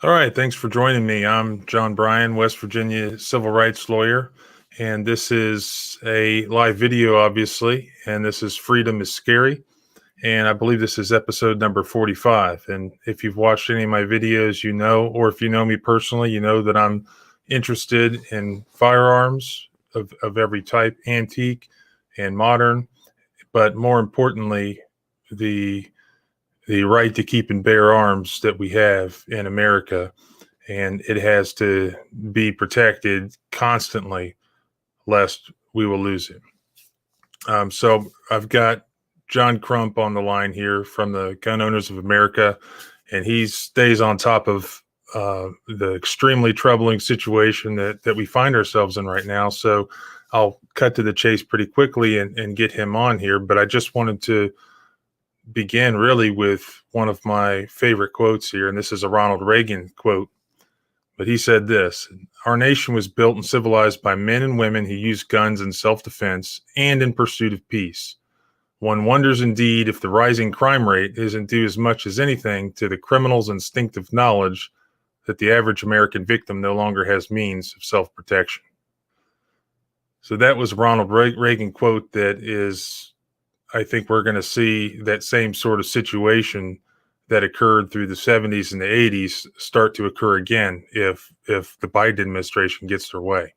All right, thanks for joining me. I'm John Bryan, West Virginia civil rights lawyer, and this is a live video, obviously, and this is Freedom is Scary, and I believe this is episode number 45. And if you've watched any of my videos, you know, or if you know me personally, you know that I'm interested in firearms of every type, antique and modern, but more importantly, the right to keep and bear arms that we have in America, and it has to be protected constantly, lest we will lose it. So I've got John Crump on the line here from the Gun Owners of America, and he stays on top of the extremely troubling situation that we find ourselves in right now. So I'll cut to the chase pretty quickly and get him on here, but I just wanted to begin really with one of my favorite quotes here, and this is a Ronald Reagan quote. But he said this: "Our nation was built and civilized by men and women who used guns in self-defense and in pursuit of peace. One wonders indeed if the rising crime rate isn't due as much as anything to the criminal's instinctive knowledge that the average American victim no longer has means of self-protection." So that was a Ronald Reagan quote that is, I think we're going to see that same sort of situation that occurred through the 70s and the 80s start to occur again if the Biden administration gets their way.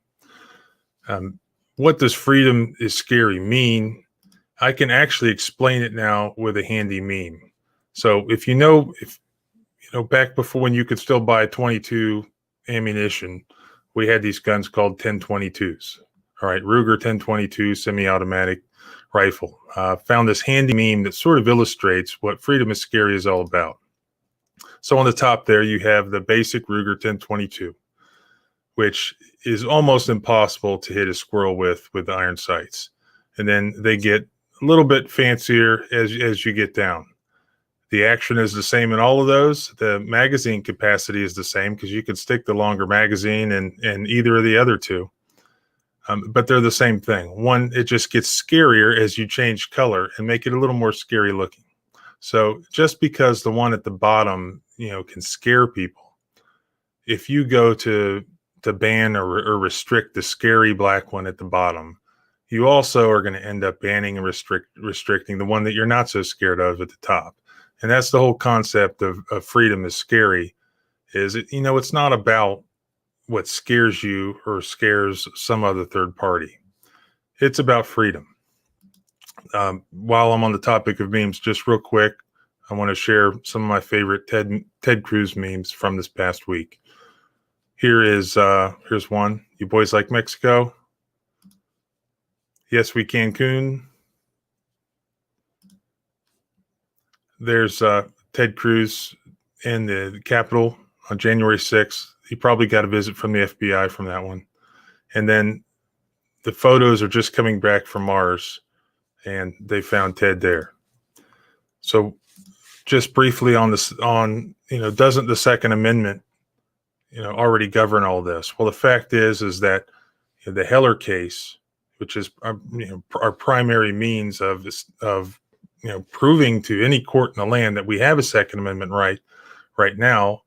What does freedom is scary mean? I can actually explain it now with a handy meme. So if you know back before when you could still buy 22 ammunition, we had these guns called 1022s. All right, Ruger 1022 semi-automatic rifle. Found this handy meme that sort of illustrates what Freedom is Scary is all about. So on the top there, you have the basic Ruger 1022, which is almost impossible to hit a squirrel with iron sights. And then they get a little bit fancier as you get down. The action is the same in all of those. The magazine capacity is the same because you can stick the longer magazine in either of the other two. But they're the same thing. One, it just gets scarier as you change color and make it a little more scary looking. So just because the one at the bottom, can scare people, if you go to ban or restrict the scary black one at the bottom, you also are going to end up banning and restricting the one that you're not so scared of at the top. And that's the whole concept of freedom is scary. It's not about what scares you or scares some other third party. It's about freedom. While I'm on the topic of memes, just real quick, I want to share some of my favorite Ted Cruz memes from this past week. Here's one. You boys like Mexico? Yes, we Cancun. There's Ted Cruz in the Capitol on January 6th. He probably got a visit from the FBI from that one. And then the photos are just coming back from Mars, and they found Ted there. So just briefly on this, doesn't the Second Amendment, already govern all this? Well, the fact is that the Heller case, which is our primary means of proving to any court in the land that we have a Second Amendment right now,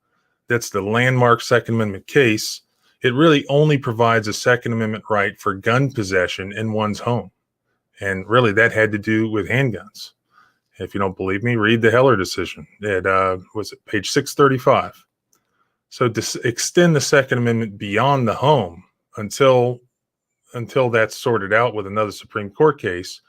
that's the landmark Second Amendment case. It really only provides a Second Amendment right for gun possession in one's home. And really that had to do with handguns. If you don't believe me, read the Heller decision. It was it page 635. So to extend the Second Amendment beyond the home until that's sorted out with another Supreme Court case,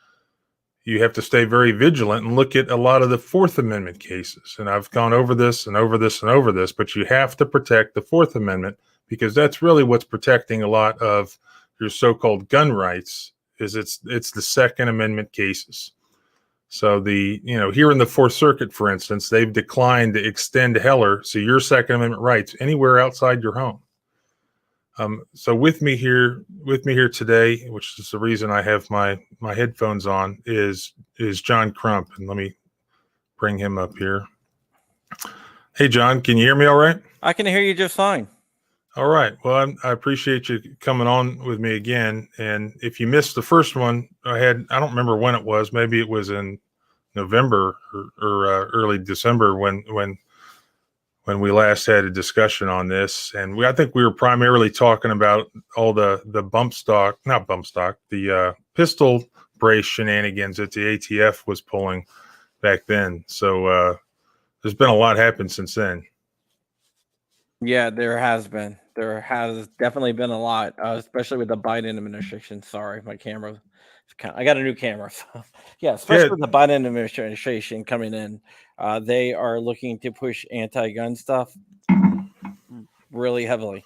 you have to stay very vigilant and look at a lot of the Fourth Amendment cases. And I've gone over this and over this and over this, but you have to protect the Fourth Amendment because that's really what's protecting a lot of your so-called gun rights. Is it's the Second Amendment cases. So here in the Fourth Circuit, for instance, they've declined to extend Heller, so your Second Amendment rights anywhere outside your home. So with me here today, which is the reason I have my headphones on, is John Crump, and let me bring him up here. Hey, John, can you hear me all right? I can hear you just fine. All right. Well, I appreciate you coming on with me again. And if you missed the first one, I don't remember when it was. Maybe it was in November or early December when when we last had a discussion on this, and I think we were primarily talking about all the pistol brace shenanigans that the ATF was pulling back then. So there's been a lot happened since then. Yeah, there has been. There has definitely been a lot, especially with the Biden administration. Sorry, my camera. I got a new camera. So, yeah, especially Yeah, with the Biden administration coming in, they are looking to push anti-gun stuff really heavily.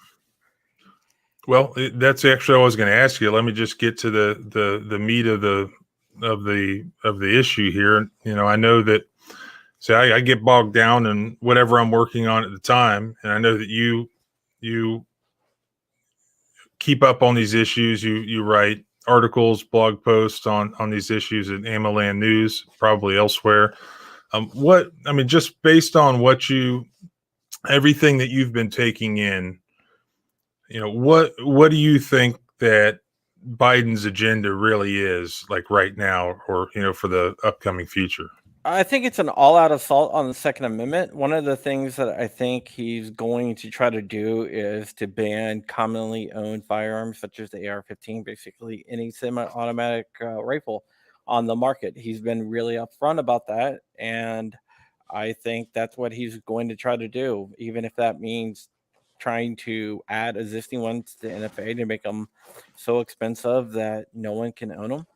well, that's actually what I was going to ask you. Let me just get to the meat of the issue here. You know, I know that. So I get bogged down in whatever I'm working on at the time, and I know that you keep up on these issues. You write articles, blog posts on these issues at AMOLAND News, probably elsewhere. What I mean, just based on everything that you've been taking in, you know, what do you think that Biden's agenda really is like right now, or you know, for the upcoming future? I think it's an all-out assault on the Second Amendment. One of the things that I think he's going to try to do is to ban commonly owned firearms, such as the AR-15, basically any semi-automatic rifle on the market. He's been really upfront about that, and I think that's what he's going to try to do, even if that means trying to add existing ones to NFA to make them so expensive that no one can own them.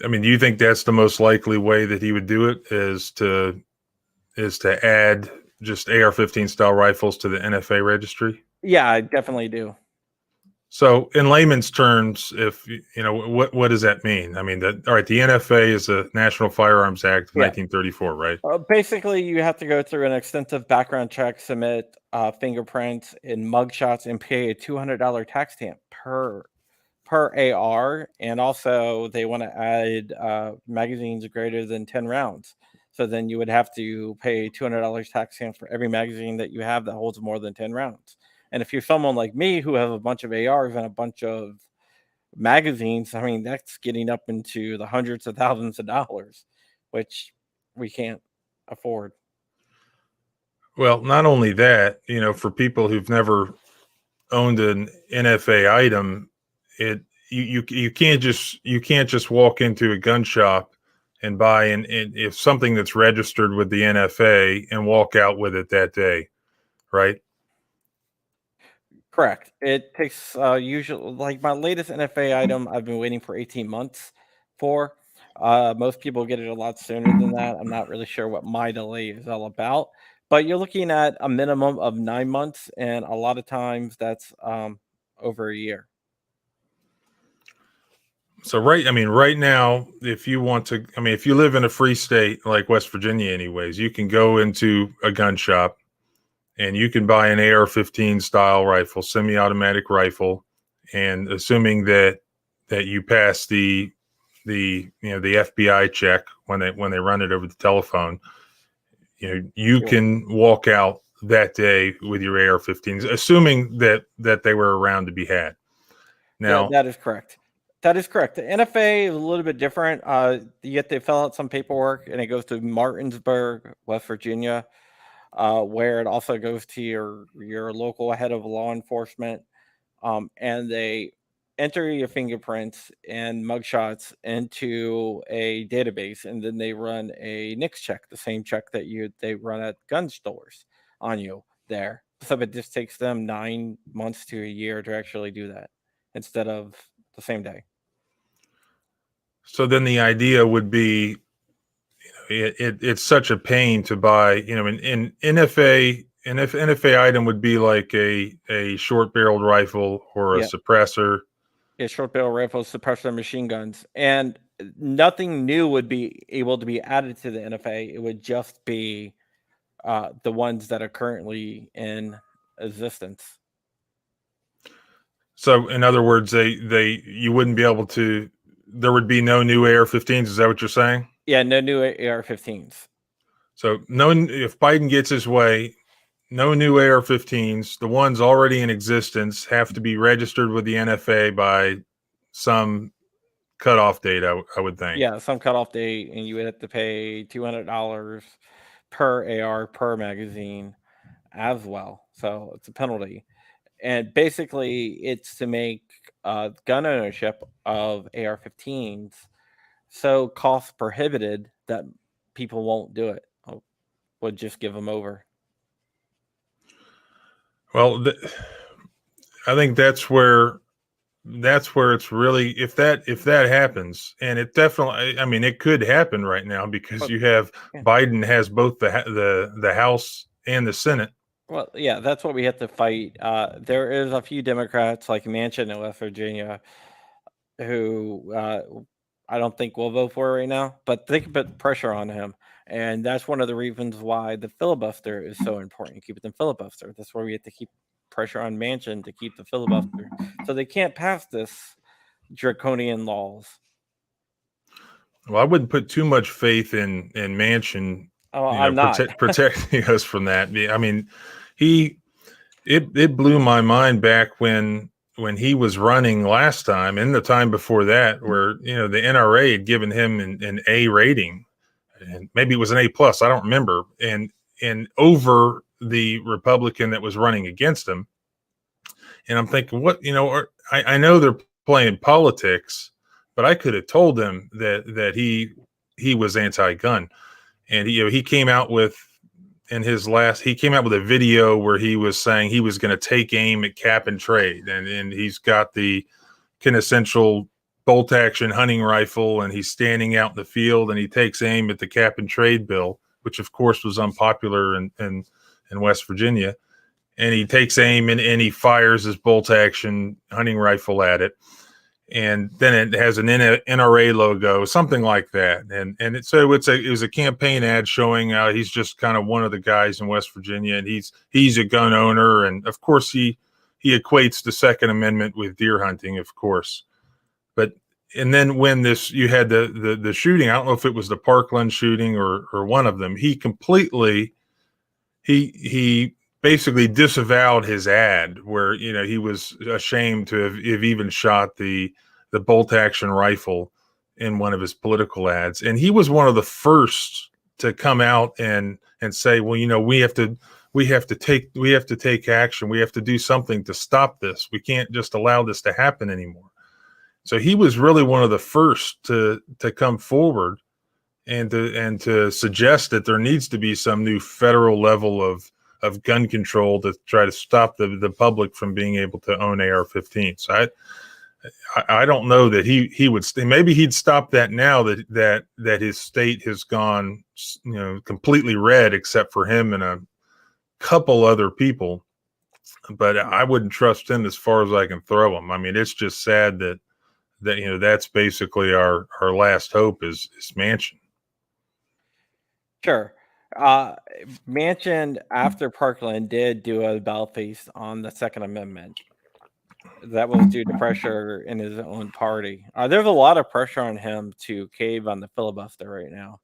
I mean, do you think that's the most likely way that he would do it? Is to add just AR-15 style rifles to the NFA registry? Yeah, I definitely do. So, in layman's terms, if you know what does that mean? I mean, all right, the NFA is the National Firearms Act of Yeah. 1934, right? Basically, you have to go through an extensive background check, submit fingerprints and mugshots, and pay a $200 tax stamp per AR. And also, they want to add magazines greater than 10 rounds. So then you would have to pay $200 tax stamp for every magazine that you have that holds more than 10 rounds. And if you're someone like me who have a bunch of ARs and a bunch of magazines, I mean, that's getting up into the hundreds of thousands of dollars, which we can't afford. Well, not only that, you know, for people who've never owned an NFA item, it you can't just walk into a gun shop and buy if something that's registered with the NFA and walk out with it that day, right? Correct. It takes usually, like, my latest NFA item I've been waiting for 18 months for. Most people get it a lot sooner than that. I'm not really sure what my delay is all about, but you're looking at a minimum of 9 months, and a lot of times that's over a year. So right now, if you want to, I mean, if you live in a free state like West Virginia, anyways, you can go into a gun shop and you can buy an AR-15 style rifle, semi-automatic rifle, and assuming that you pass the FBI check when they run it over the telephone, you know, you Sure. can walk out that day with your AR-15s, assuming that they were around to be had. Now, That is correct. That is correct. The NFA is a little bit different. Yet they fill out some paperwork, and it goes to Martinsburg, West Virginia, where it also goes to your local head of law enforcement, and they enter your fingerprints and mugshots into a database, and then they run a NICS check, the same check that they run at gun stores on you there. So it just takes them 9 months to a year to actually do that instead of the same day. so then the idea would be it's such a pain to buy, you know, in NFA. An NFA item would be like a short barreled rifle or a Yeah, suppressor. yeah, short barrel rifles, suppressor machine guns, and nothing new would be able to be added to the NFA. It would just be the ones that are currently in existence. So in other words, they you wouldn't be able to. There would be no new AR-15s. Is that what you're saying? Yeah, no new AR-15s. So no, if Biden gets his way, no new AR-15s. The ones already in existence have to be registered with the NFA by some cutoff date. I would think. Yeah, some cutoff date, and you would have to pay $200 per AR per magazine as well. So it's a penalty. And basically, it's to make gun ownership of AR-15s so cost prohibited that people won't do it. Would just give them over. Well, I think that's where it's really, if that happens, and it definitely, I mean, it could happen right now because you have Biden has both the House and the Senate. Well, yeah, that's what we have to fight. There is a few Democrats like Manchin in West Virginia who I don't think will vote for it right now, but they can put pressure on him. And that's one of the reasons why the filibuster is so important. Keep it in filibuster. That's where we have to keep pressure on Manchin to keep the filibuster. So they can't pass this draconian laws. Well, I wouldn't put too much faith in Manchin. I'm not protecting us from that. I mean, it blew my mind back when he was running last time and the time before that, where the NRA had given him an A rating, and maybe it was an A plus, I don't remember, and over the Republican that was running against him. And I'm thinking, what, I know they're playing politics, but I could have told them that he was anti-gun. And he came out with a video where he was saying he was going to take aim at cap and trade, and he's got the quintessential bolt action hunting rifle, and he's standing out in the field and he takes aim at the cap and trade bill, which of course was unpopular in West Virginia. And he takes aim and he fires his bolt action hunting rifle at it. And then it has an NRA logo, something like that. And so it was a campaign ad showing he's just kind of one of the guys in West Virginia, and he's a gun owner. And of course he equates the Second Amendment with deer hunting, of course. And then when you had the shooting, I don't know if it was the Parkland shooting or one of them, he basically disavowed his ad where, he was ashamed to have even shot the bolt action rifle in one of his political ads. And he was one of the first to come out and say, well, we have to take action. We have to do something to stop this. We can't just allow this to happen anymore. So he was really one of the first to come forward and to suggest that there needs to be some new federal level of gun control to try to stop the public from being able to own AR-15. So I don't know that he would maybe he'd stop that now that his state has gone completely red, except for him and a couple other people. But I wouldn't trust him as far as I can throw him. I mean, it's just sad that that's basically our last hope is Manchin. Sure. Manchin after Parkland did do a ballot piece on the Second Amendment. That was due to pressure in his own party. There's a lot of pressure on him to cave on the filibuster right now.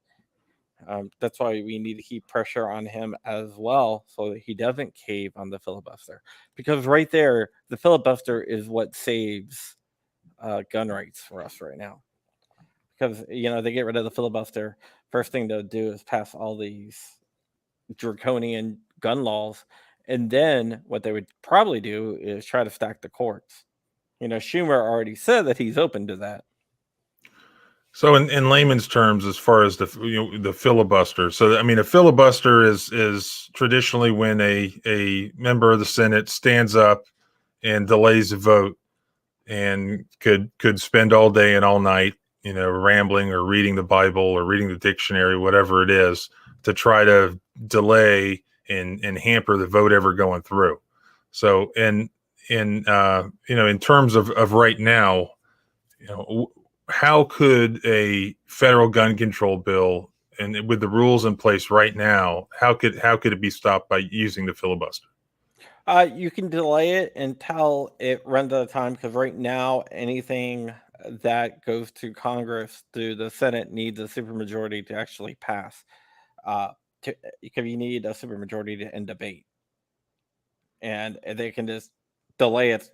That's why we need to keep pressure on him as well, so that he doesn't cave on the filibuster. Because right there, the filibuster is what saves gun rights for us right now. Because they get rid of the filibuster, first thing they'll do is pass all these draconian gun laws, and then what they would probably do is try to stack the courts. Schumer already said that he's open to that. So in layman's terms, as far as the filibuster, so I mean, a filibuster is traditionally when a member of the Senate stands up and delays a vote, and could spend all day and all night, rambling or reading the Bible or reading the dictionary, whatever it is, to try to delay and hamper the vote ever going through. So in terms of right now, how could a federal gun control bill, and with the rules in place right now, how could it be stopped by using the filibuster? You can delay it until it runs out of time, because right now anything that goes to Congress through the Senate needs a supermajority to actually pass. Because you need a supermajority to end debate, and they can just delay it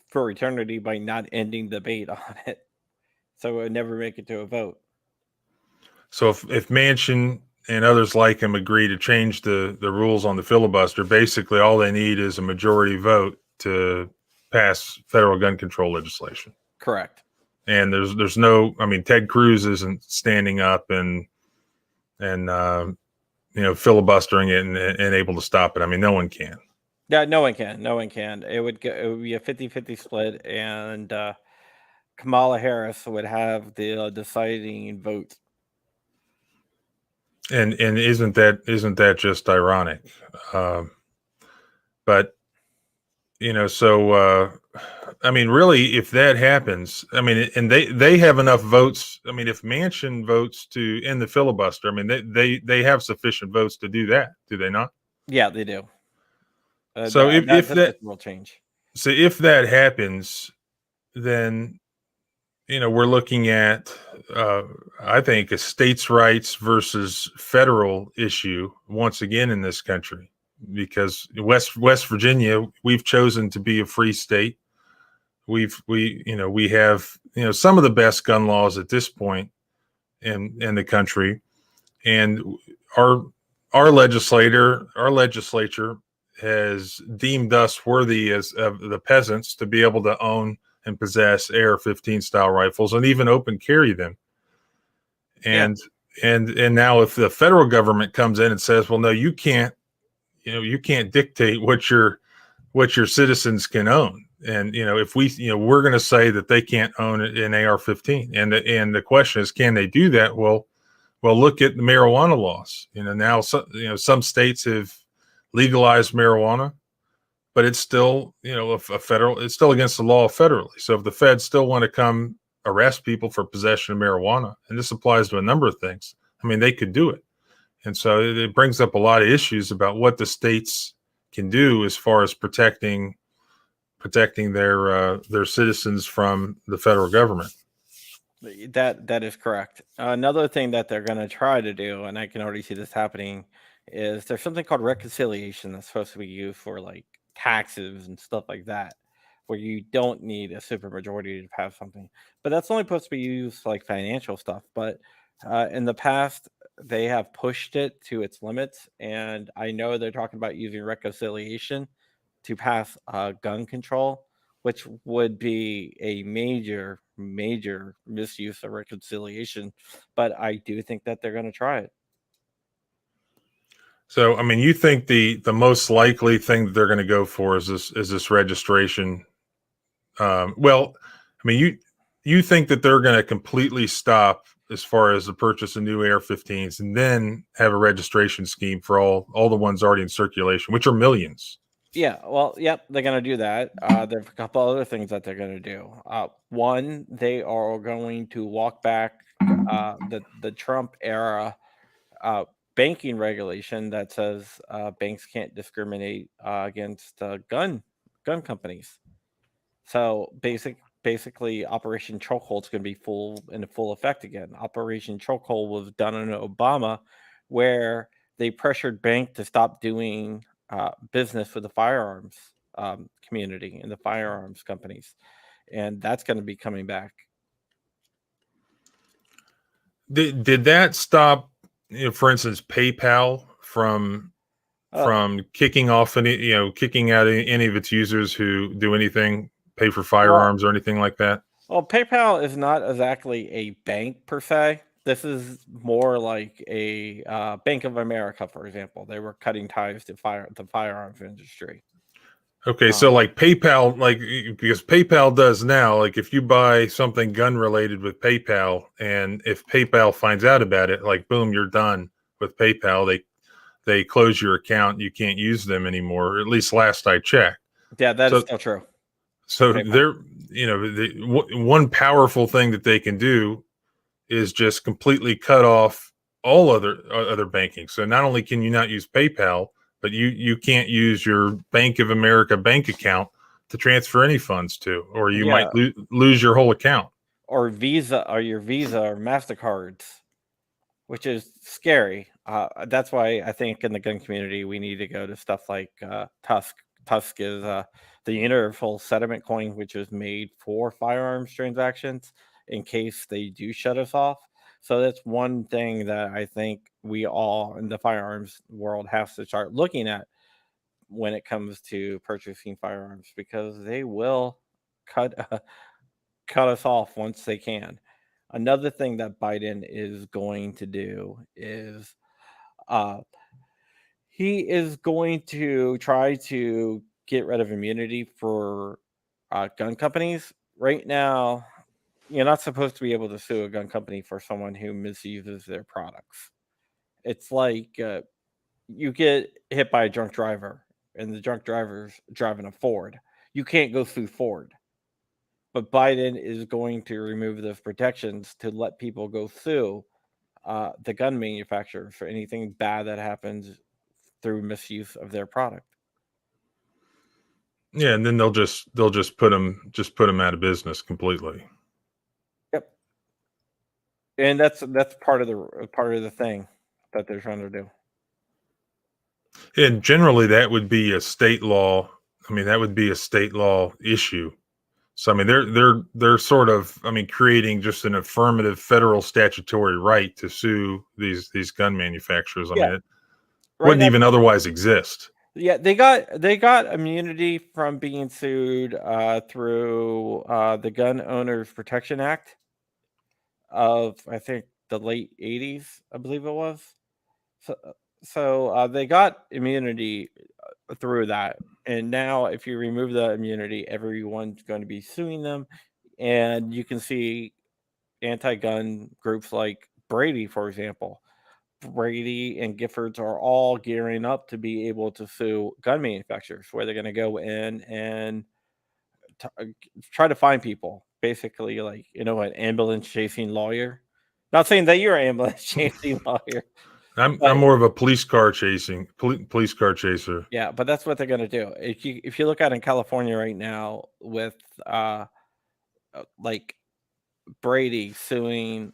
for eternity by not ending debate on it, so it would never make it to a vote. So if Manchin and others like him agree to change the rules on the filibuster, basically all they need is a majority vote to pass federal gun control legislation. Correct. And there's no, I mean, Ted Cruz isn't standing up and filibustering it and able to stop it. I mean, no one can. Yeah, no one can. No one can. It would be a 50-50 split, and Kamala Harris would have the deciding vote. And isn't that just ironic? But so I mean, really, if that happens, I mean, and they have enough votes. I mean, if Manchin votes to end the filibuster, I mean, they have sufficient votes to do that, do they not? Yeah, they do. So if that will change. So if that happens, then we're looking at I think a states' rights versus federal issue once again in this country, because West Virginia, we've chosen to be a free state. We have some of the best gun laws at this point in the country, and our legislature has deemed us worthy of the peasants to be able to own and possess AR-15 style rifles and even open carry them. And now if the federal government comes in and says, well, no, you can't dictate what your citizens can own. And if we're going to say that they can't own an AR-15, and the question is, can they do that? Well, look at the marijuana laws. Now some states have legalized marijuana, but it's still it's still against the law federally. So if the feds still want to come arrest people for possession of marijuana, and this applies to a number of things, I mean, they could do it. And so it brings up a lot of issues about what the states can do as far as protecting their citizens from the federal government. That is correct. Another thing that they're going to try to do, and I can already see this happening, is there's something called reconciliation that's supposed to be used for like taxes and stuff like that, where you don't need a supermajority to pass something. But that's only supposed to be used for like financial stuff. But in the past, they have pushed it to its limits, and I know they're talking about using reconciliation to pass gun control, which would be a major misuse of reconciliation. But I do think that they're going to try it. So, I mean, you think the most likely thing that they're going to go for is this registration? Well, I mean, you think that they're going to completely stop as far as the purchase of new AR-15s, and then have a registration scheme for all the ones already in circulation, which are millions. Yeah, well, yep, they're going to do that. There's a couple other things that they're going to do. One, they are going to walk back the Trump era banking regulation that says banks can't discriminate against gun companies. So basically, Operation Chokehold is going to be in full effect again. Operation Chokehold was done under Obama, where they pressured banks to stop doing business with the firearms community and the firearms companies, and that's going to be coming back. Did that stop, for instance, PayPal from kicking out any of its users who do anything, pay for firearms or anything like that? Well, PayPal is not exactly a bank per se. This is more like a Bank of America, for example. They were cutting ties to the firearms industry. Okay, so like PayPal, because PayPal does now, like if you buy something gun related with PayPal, and if PayPal finds out about it, like boom, you're done with PayPal. They close your account. You can't use them anymore. Or at least last I checked. Yeah, that is still true. So they're one powerful thing that they can do is just completely cut off all other banking. So not only can you not use PayPal, but you can't use your Bank of America bank account to transfer any funds to, or you might lose your whole account. Or Visa, or your Visa or MasterCards, which is scary. That's why I think in the gun community, we need to go to stuff like Tusk. Tusk is the universal settlement coin, which is made for firearms transactions in case they do shut us off. So that's one thing that I think we all in the firearms world have to start looking at when it comes to purchasing firearms, because they will cut cut us off once they can. Another thing that Biden is going to do is uh, he is going to try to get rid of immunity for gun companies. Right now, you're not supposed to be able to sue a gun company for someone who misuses their products. It's like you get hit by a drunk driver and the drunk driver's driving a Ford. You can't go sue Ford. But Biden is going to remove those protections to let people go sue the gun manufacturer for anything bad that happens through misuse of their product. Yeah, and then they'll just put them out of business completely. Yep, and that's part of the thing that they're trying to do. And generally, that would be a state law. I mean, that would be a state law issue. So I mean, they're sort of, I mean, creating just an affirmative federal statutory right to sue these gun manufacturers. I Yeah, mean, it right wouldn't now. even otherwise exist. Yeah, they got immunity from being sued through the Gun Owners Protection Act of, I think, the late '80s, I believe it was. So, they got immunity through that, and now if you remove the immunity, everyone's going to be suing them, and you can see anti-gun groups like Brady, for example. Brady and Giffords are all gearing up to be able to sue gun manufacturers, where they're going to go in and try to find people, basically, like, an ambulance chasing lawyer. Not saying that you're an ambulance chasing lawyer, I'm but more of a police car chaser. yeah, but that's what they're going to do. If you look at in California right now with like Brady suing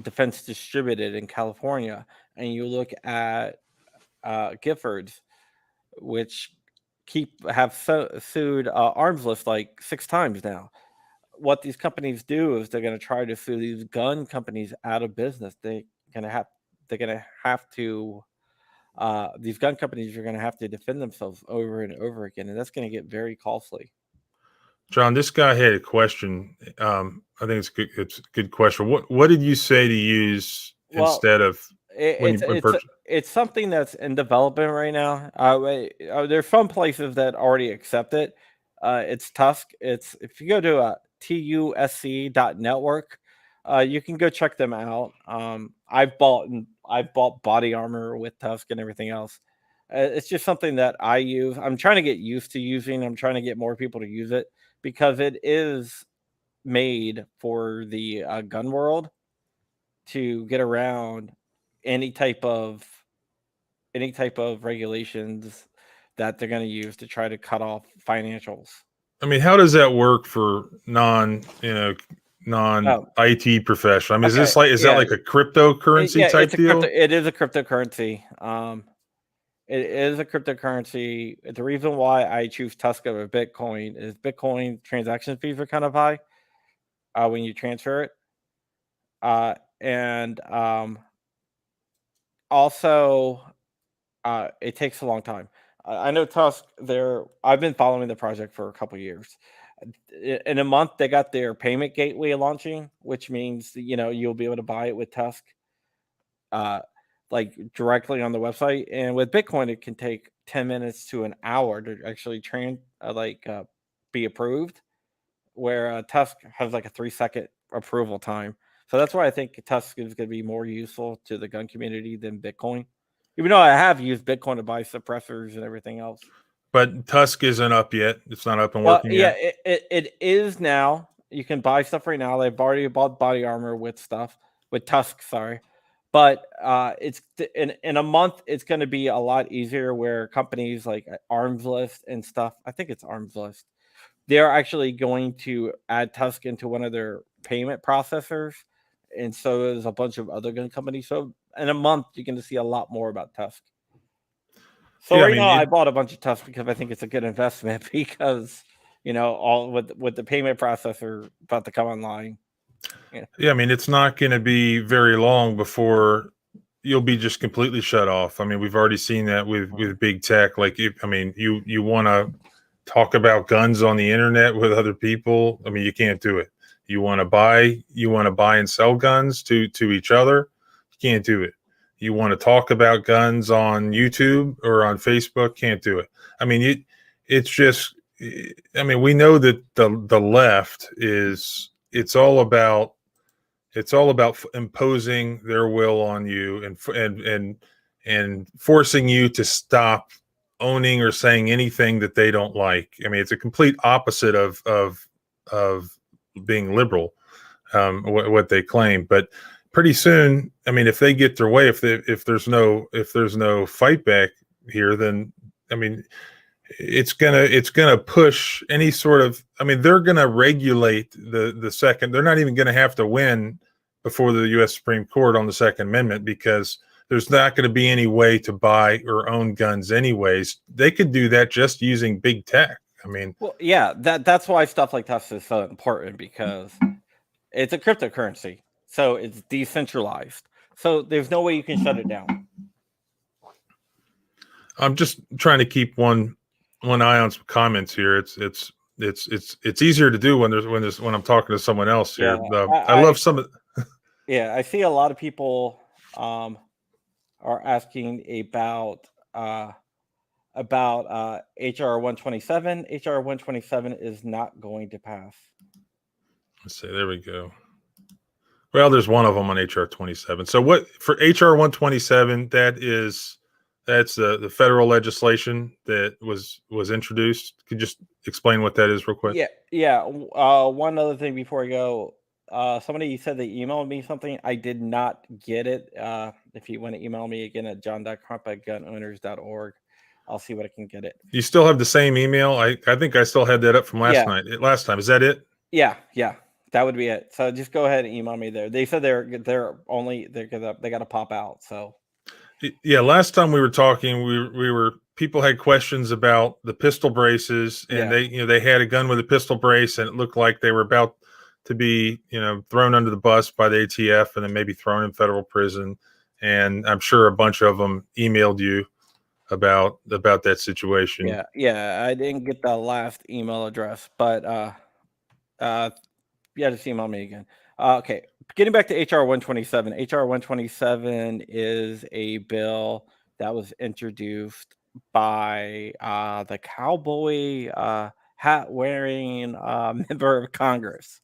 Defense Distributed in California, and you look at Giffords, which have sued Arms List like 6 times now. What these companies do is they're going to try to sue these gun companies out of business. They're going to have to. These gun companies are going to have to defend themselves over and over again, and that's going to get very costly. John, this guy had a question. I think it's good. It's a good question. What did you say to use Well, instead of when it's you when it's purchase? it's something that's in development right now. There's some places that already accept it. It's Tusk. It's If you go to TUSC.network, you can go check them out. I've bought body armor with Tusk and everything else. It's just something that I use. I'm trying to get used to using. I'm trying to get more people to use it because it is made for the gun world to get around any type of regulations that they're going to use to try to cut off financials. I mean, how does that work for non Oh, IT professional? I mean, okay. is that Yeah. like a cryptocurrency Yeah, type deal? it is a cryptocurrency. It is a cryptocurrency. The reason why I choose Tusk over Bitcoin is Bitcoin transaction fees are kind of high when you transfer it. And also it takes a long time. I know Tusk. I've been following the project for a couple years. In a month, they got their payment gateway launching, which means you'll be able to buy it with Tusk, uh, like directly on the website. And with Bitcoin, it can take 10 minutes to an hour to actually be approved, where Tusk has like a 3-second approval time. So that's why I think Tusk is going to be more useful to the gun community than Bitcoin. Even though I have used Bitcoin to buy suppressors and everything else. But Tusk isn't up yet. It's not up and Well, working yeah, yet. it is now. You can buy stuff right now. They've already bought body armor with Tusk, sorry. But it's in a month, it's going to be a lot easier where companies like Arms List and stuff, I think it's Arms List, they're actually going to add Tusk into one of their payment processors. And so there's a bunch of other gun companies. So in a month, you're going to see a lot more about Tusk. So Yeah, I right mean, now, I bought a bunch of Tusk because I think it's a good investment because all with the payment processor about to come online. Yeah. yeah, I mean, it's not going to be very long before you'll be just completely shut off. I mean, we've already seen that with big tech. Like, I mean, you want to talk about guns on the internet with other people. I mean, you can't do it. You want to buy and sell guns to each other. You can't do it. You want to talk about guns on YouTube or on Facebook. Can't do it. I mean, it's just. I mean, we know that the left is. It's all about imposing their will on you and forcing you to stop owning or saying anything that they don't like. I mean, it's a complete opposite of being liberal, what they claim. But pretty soon, I mean, if they get their way, if there's no fight back here, then I mean, it's gonna push any sort of. I mean, they're gonna regulate the second. They're not even gonna have to win before the U.S. Supreme Court on the Second Amendment, because there's not going to be any way to buy or own guns anyways. They could do that just using big tech. I mean, well, yeah, that's why stuff like this is so important, because it's a cryptocurrency, so it's decentralized. So there's no way you can shut it down. I'm just trying to keep one eye on some comments here. It's easier to do when I'm talking to someone else here. Yeah, I love some of. Yeah, I see a lot of people are asking about HR 127. HR 127 is not going to pass. Let's see. There we go. Well, there's one of them on HR 27. So what for HR 127? That's the federal legislation that was introduced. Could you just explain what that is real quick? Yeah. One other thing before I go. Somebody said they emailed me something. I did not get it. If you want to email me again at john.crump@gunowners.org, I'll see what I can get it. You still have the same email? I think I still had that up from last time. Is that it? Yeah. That would be it. So just go ahead and email me there. They said they got to pop out. So yeah, last time we were talking, we were people had questions about the pistol braces, and they had a gun with a pistol brace, and it looked like they were about to be thrown under the bus by the ATF and then maybe thrown in federal prison. And I'm sure a bunch of them emailed you about that situation. Yeah, I didn't get the last email address, but just email me again. Okay, getting back to HR 127. HR 127 is a bill that was introduced by the cowboy hat wearing member of Congress.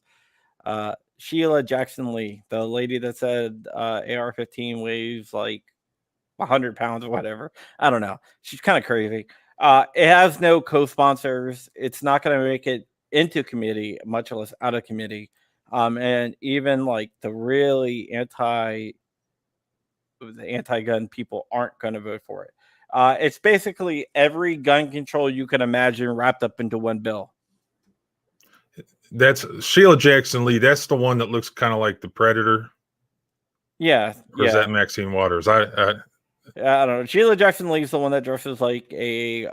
Sheila Jackson Lee, the lady that said AR-15 weighs like 100 pounds or whatever. I don't know. She's kind of crazy. It has no co-sponsors. It's not going to make it into committee, much less out of committee. And even like the really anti-gun people aren't going to vote for it. It's basically every gun control you can imagine wrapped up into one bill. That's Sheila Jackson Lee. That's the one that looks kind of like the Predator. Yeah. Or is that Maxine Waters? I don't know. Sheila Jackson Lee is the one that dresses like a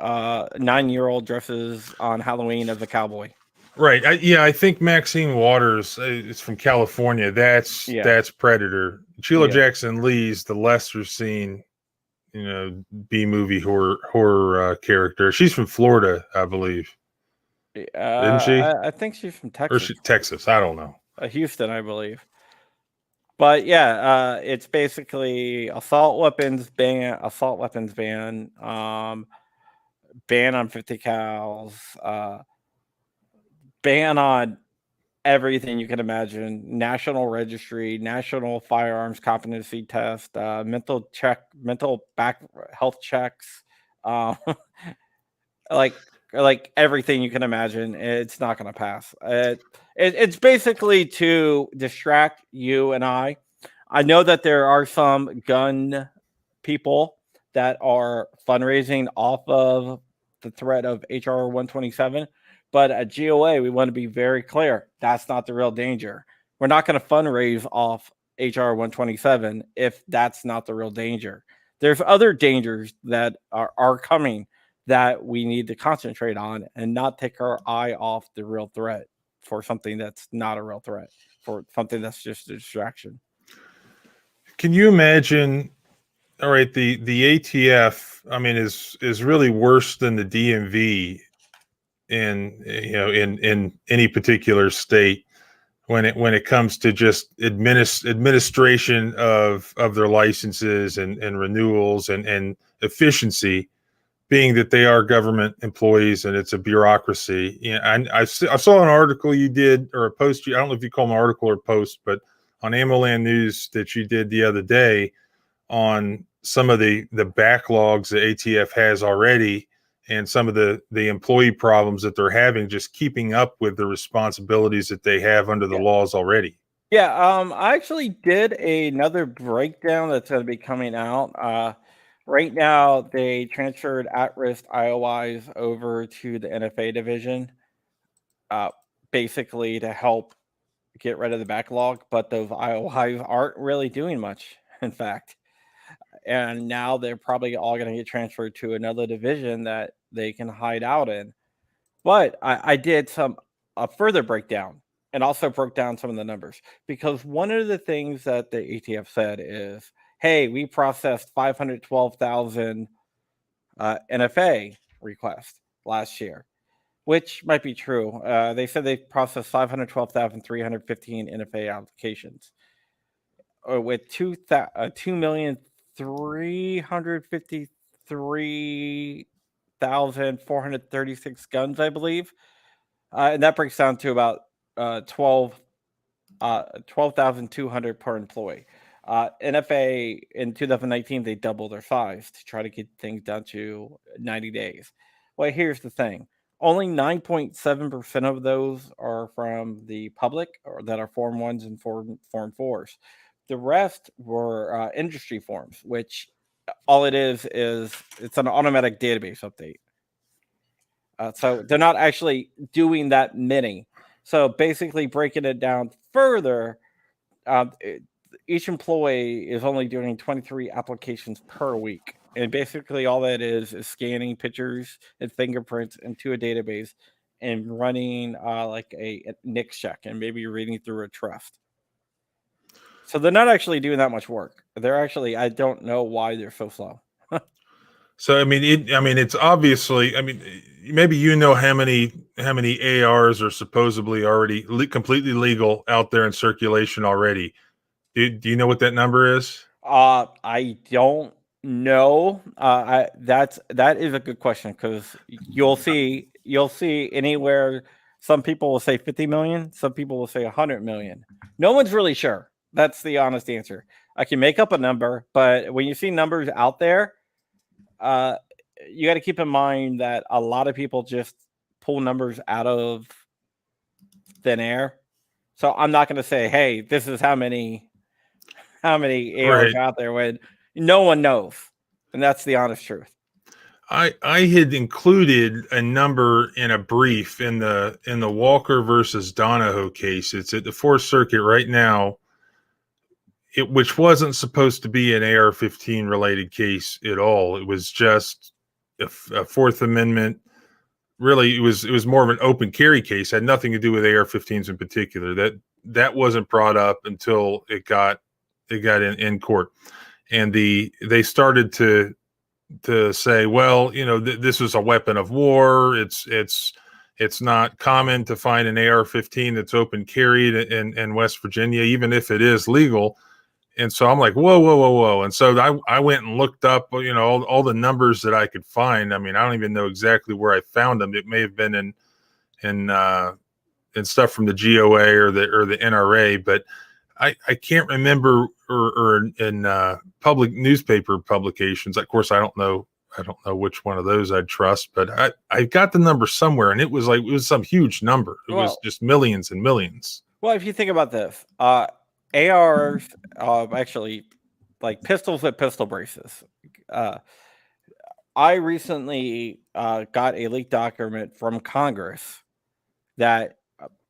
9-year-old dresses on Halloween as a cowboy. Right. I think Maxine Waters is from California. That's Predator. Sheila Jackson Lee's the lesser seen, B movie horror character. She's from Florida, I believe. Isn't she? I think she's from Texas. Or Texas. I don't know. Houston, I believe. But it's basically assault weapons ban, ban on 50 cals, ban on everything you can imagine, national registry, national firearms competency test, mental back health checks, like everything you can imagine. It's not going to pass. It's basically to distract you and I. I know that there are some gun people that are fundraising off of the threat of HR 127, but at GOA, we want to be very clear. That's not the real danger. We're not going to fundraise off HR 127 if that's not the real danger. There's other dangers that are coming that we need to concentrate on and not take our eye off the real threat for something that's not a real threat, for something that's just a distraction. Can you imagine all right, the ATF, I mean, is really worse than the DMV in any particular state when it comes to just administration of their licenses and renewals and efficiency, being that they are government employees and it's a bureaucracy. I saw an article you did, or a post, I don't know if you call them an article or post, but on AMOLAND News that you did the other day on some of the backlogs that ATF has already, and some of the employee problems that they're having just keeping up with the responsibilities that they have under the laws already. Yeah, I actually did another breakdown that's going to be coming out. Right now, they transferred at-risk IOIs over to the NFA division, basically to help get rid of the backlog. But those IOIs aren't really doing much, in fact. And now they're probably all going to get transferred to another division that they can hide out in. But I did a further breakdown and also broke down some of the numbers, because one of the things that the ATF said is, hey, we processed 512,000 NFA requests last year, which might be true. They said they processed 512,315 NFA applications, with 2,353,436 guns, I believe. And that breaks down to about 12,200 per employee. NFA in 2019, they doubled their size to try to get things down to 90 days. Well, here's the thing. Only 9.7% of those are from the public, or that are Form 1s and Form 4s. The rest were industry forms, which all it is it's an automatic database update. So they're not actually doing that many. So basically, breaking it down further, each employee is only doing 23 applications per week. And basically, all that is scanning pictures and fingerprints into a database and running like a NICS check and maybe reading through a trust. So they're not actually doing that much work. They're actually, I don't know why they're so slow. So I mean, it's obviously. I mean, maybe you know how many ARs are supposedly already completely legal out there in circulation already. Do you know what that number is? I don't know. That is a good question, because you'll see anywhere. Some people will say 50 million. Some people will say 100 million. No one's really sure. That's the honest answer. I can make up a number, but when you see numbers out there, you got to keep in mind that a lot of people just pull numbers out of thin air. So I'm not going to say, hey, this is how many ARs Right. out there, when no one knows. And that's the honest truth. I had included a number in a brief in the Walker versus Donahoe case. It's at the Fourth Circuit right now. Which wasn't supposed to be an AR-15 related case at all. It was just a Fourth Amendment. Really, it was more of an open carry case. It had nothing to do with AR-15s in particular. That wasn't brought up until it got in court, and they started to say, well, this is a weapon of war. It's not common to find an AR-15 that's open carried in West Virginia, even if it is legal. And so I'm like, whoa. And so I went and looked up, all the numbers that I could find. I mean, I don't even know exactly where I found them. It may have been in stuff from the GOA or the NRA, but I can't remember, or in public newspaper publications. Of course, I don't know which one of those I'd trust, but I got the number somewhere, and it was some huge number. It was just millions and millions. Well, if you think about this, ARs, actually, like pistols with pistol braces. I recently got a leaked document from Congress that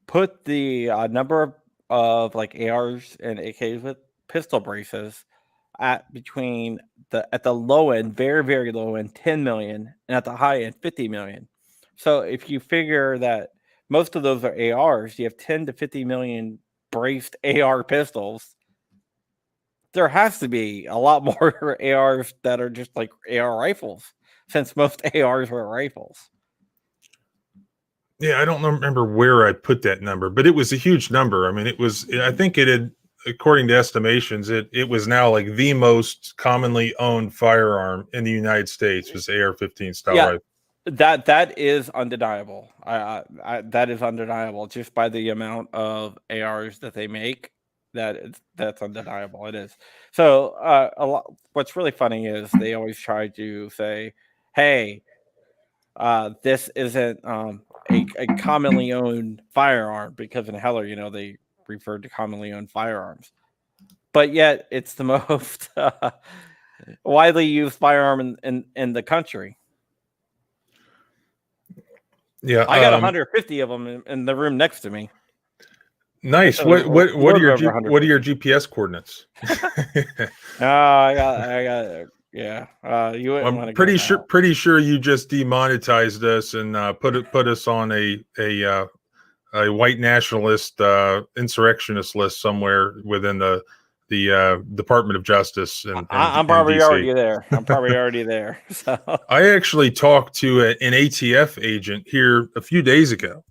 put the number of like ARs and AKs with pistol braces at the low end, very, very low end, 10 million, and at the high end, 50 million. So if you figure that most of those are ARs, you have 10 to 50 million braced AR pistols. there has to be a lot more ARs that are just like AR rifles, since most ARs were rifles. Yeah, I don't remember where I put that number, but it was a huge number. I mean, it was, I think it had, according to estimations, it was now like the most commonly owned firearm in the United States was AR-15 style rifle. That is undeniable. That is undeniable just by the amount of ARs that they make. That's undeniable. It is. So what's really funny is they always try to say, "Hey, this isn't a commonly owned firearm," because in Heller, they referred to commonly owned firearms, but yet it's the most widely used firearm in the country. Yeah, I got 150 of them in the room next to me. Nice. What are your GPS coordinates? I got. Yeah, you wouldn't want to. Pretty sure you just demonetized us and put us on a white nationalist insurrectionist list somewhere within the Department of Justice. And I'm probably already there. So. I actually talked to an ATF agent here a few days ago,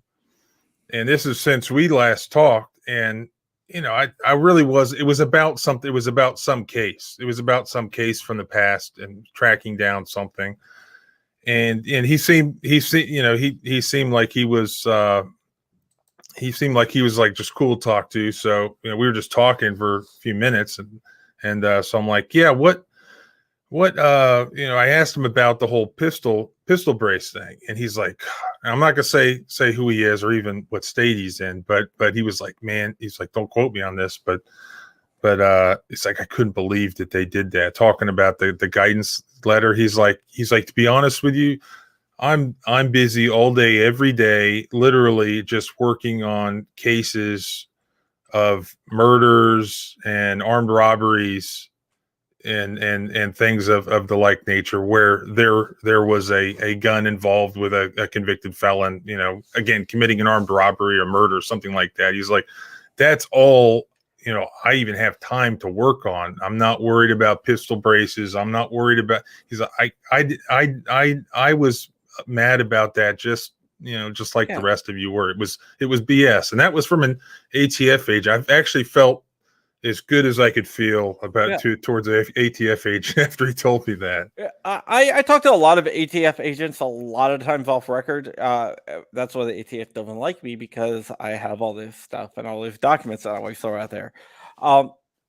and this is since we last talked. And I really was. It was about something. It was about some case. It was about some case from the past and tracking down something. And he seemed like he was. He seemed like he was like just cool to talk to. So we were just talking for a few minutes, and so I'm like, yeah, what I asked him about the whole pistol brace thing, and he's like, I'm not gonna say who he is or even what state he's in, but he was like, man, he's like, don't quote me on this, but it's like, I couldn't believe that they did that. Talking about the guidance letter, he's like, to be honest with you, I'm busy all day, every day, literally just working on cases of murders and armed robberies and things of the like nature where there was a gun involved with a convicted felon, again, committing an armed robbery or murder, something like that. He's like, that's all, I even have time to work on. I'm not worried about pistol braces. I'm not worried about, he's like, I was mad about that, just like the rest of you were. It was BS. And that was from an ATF agent. I've actually felt as good as I could feel about towards the ATF agent after he told me that. I talked to a lot of ATF agents a lot of times off record. That's why the ATF doesn't like me, because I have all this stuff and all these documents that I always throw out there.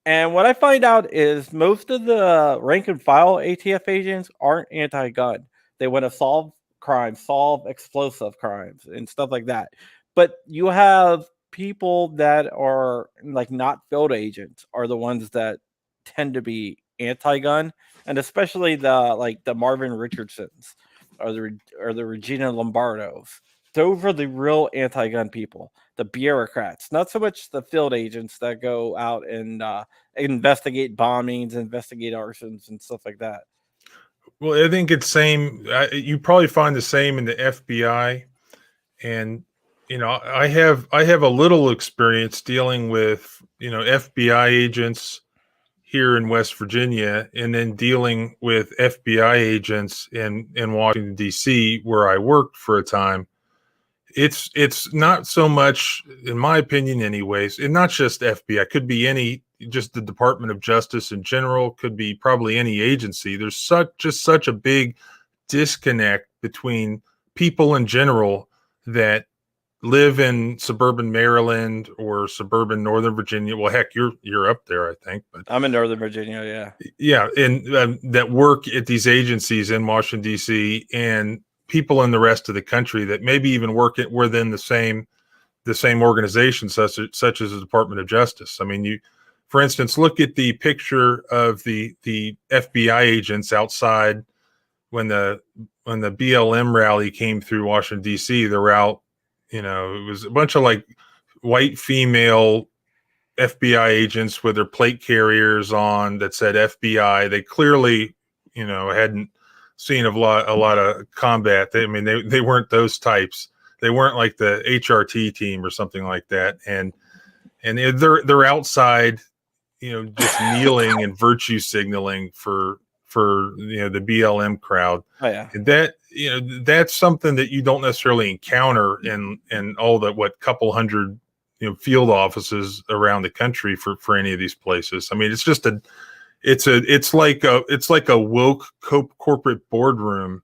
And what I find out is most of the rank and file ATF agents aren't anti-gun. They want to solve crimes, solve explosive crimes and stuff like that. But you have people that are like not field agents are the ones that tend to be anti-gun, and especially the Marvin Richardsons or the Regina Lombardos. Those are the real anti-gun people, the bureaucrats, not so much the field agents that go out and investigate bombings, investigate arsons and stuff like that. Well, I think it's same. You probably find the same in the FBI, and I have a little experience dealing with FBI agents here in West Virginia, and then dealing with FBI agents in Washington D.C., where I worked for a time. It's not so much, in my opinion, anyways, and not just FBI. Could be just the Department of Justice in general. Could be probably any agency. There's such a big disconnect between people in general that live in suburban Maryland or suburban Northern Virginia. Well, heck, you're up there, I think. But I'm in Northern Virginia, yeah, and that work at these agencies in Washington D.C. and people in the rest of the country that maybe even work within the same organization, such as the Department of Justice. I mean, for instance, look at the picture of the FBI agents outside when the BLM rally came through Washington D.C. They're out. It was a bunch of like white female FBI agents with their plate carriers on that said FBI. They clearly, hadn't seen a lot of combat. They weren't those types. They weren't like the HRT team or something like that. And they're outside, just kneeling and virtue signaling for the BLM crowd. Oh yeah. And that's something that you don't necessarily encounter in all the couple hundred field offices around the country for any of these places. I mean, it's like a woke corporate boardroom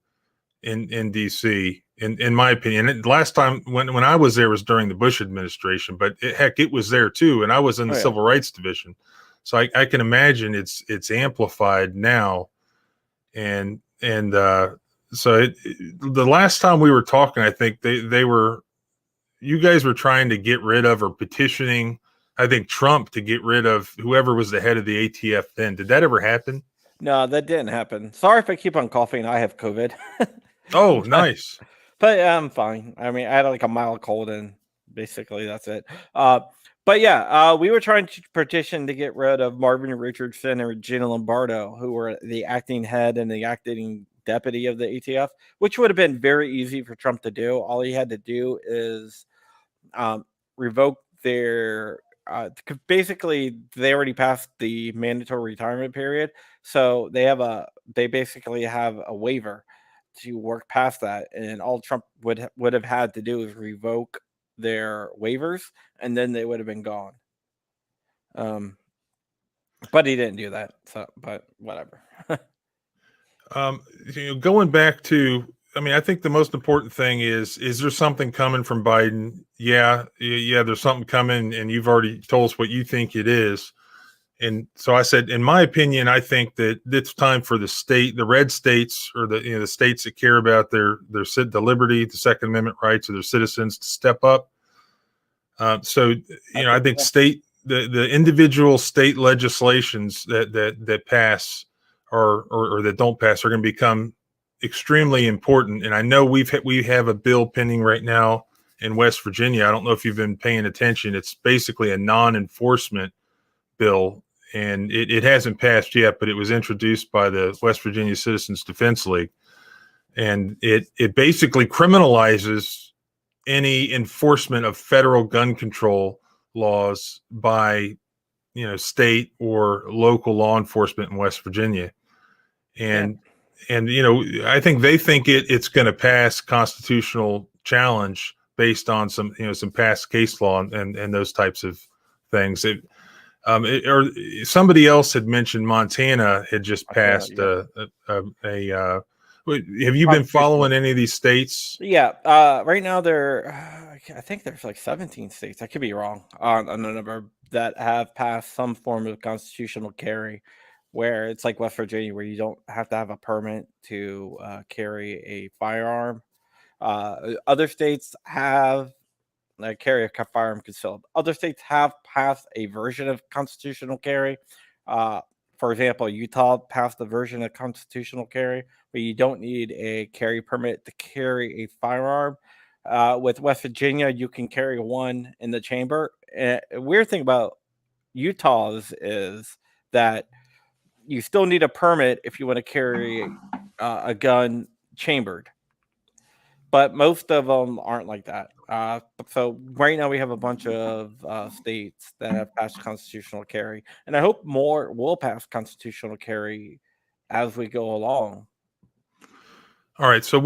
in DC. In my opinion, and last time when I was there was during the Bush administration, but it was there too, and I was in the Civil Rights Division, so I can imagine it's amplified now, and so the last time we were talking, I think you guys were trying to get rid of or petitioning, I think, Trump to get rid of whoever was the head of the ATF then. Did that ever happen? No, that didn't happen. Sorry if I keep on coughing. I have COVID. Oh, nice. But I'm fine. I mean, I had like a mild cold, and basically that's it. But yeah, we were trying to petition to get rid of Marvin Richardson and Regina Lombardo, who were the acting head and the acting deputy of the ATF, which would have been very easy for Trump to do. All he had to do is revoke their. Basically, they already passed the mandatory retirement period, so they basically have a waiver to work past that, and all Trump would have had to do is revoke their waivers, and then they would have been gone. But he didn't do that. So, but whatever. Going back to, I mean, I think the most important thing is there something coming from Biden? Yeah, there's something coming, and you've already told us what you think it is. And so I said, in my opinion, I think that it's time for the red states, or the states that care about the liberty, the Second Amendment rights of their citizens, to step up. So I think the individual state legislations that pass or that don't pass are going to become extremely important. And I know we have a bill pending right now in West Virginia. I don't know if you've been paying attention. It's basically a non-enforcement bill, and it hasn't passed yet, but it was introduced by the West Virginia Citizens Defense League, and it basically criminalizes any enforcement of federal gun control laws by state or local law enforcement in West Virginia. And I think they think it's going to pass constitutional challenge based on some past case law and those types of things. Or somebody else had mentioned Montana had just passed have you been following any of these states? Yeah. Right now I think there's like 17 states. I could be wrong on the number that have passed some form of constitutional carry, where it's like West Virginia, where you don't have to have a permit to carry a firearm. Other states have carry a firearm concealed. Other states have passed a version of constitutional carry. For example, Utah passed a version of constitutional carry where you don't need a carry permit to carry a firearm. With West Virginia, you can carry one in the chamber. A weird thing about Utah's is that you still need a permit if you want to carry a gun chambered, but most of them aren't like that. So right now we have a bunch of states that have passed constitutional carry, and I hope more will pass constitutional carry as we go along. All right. So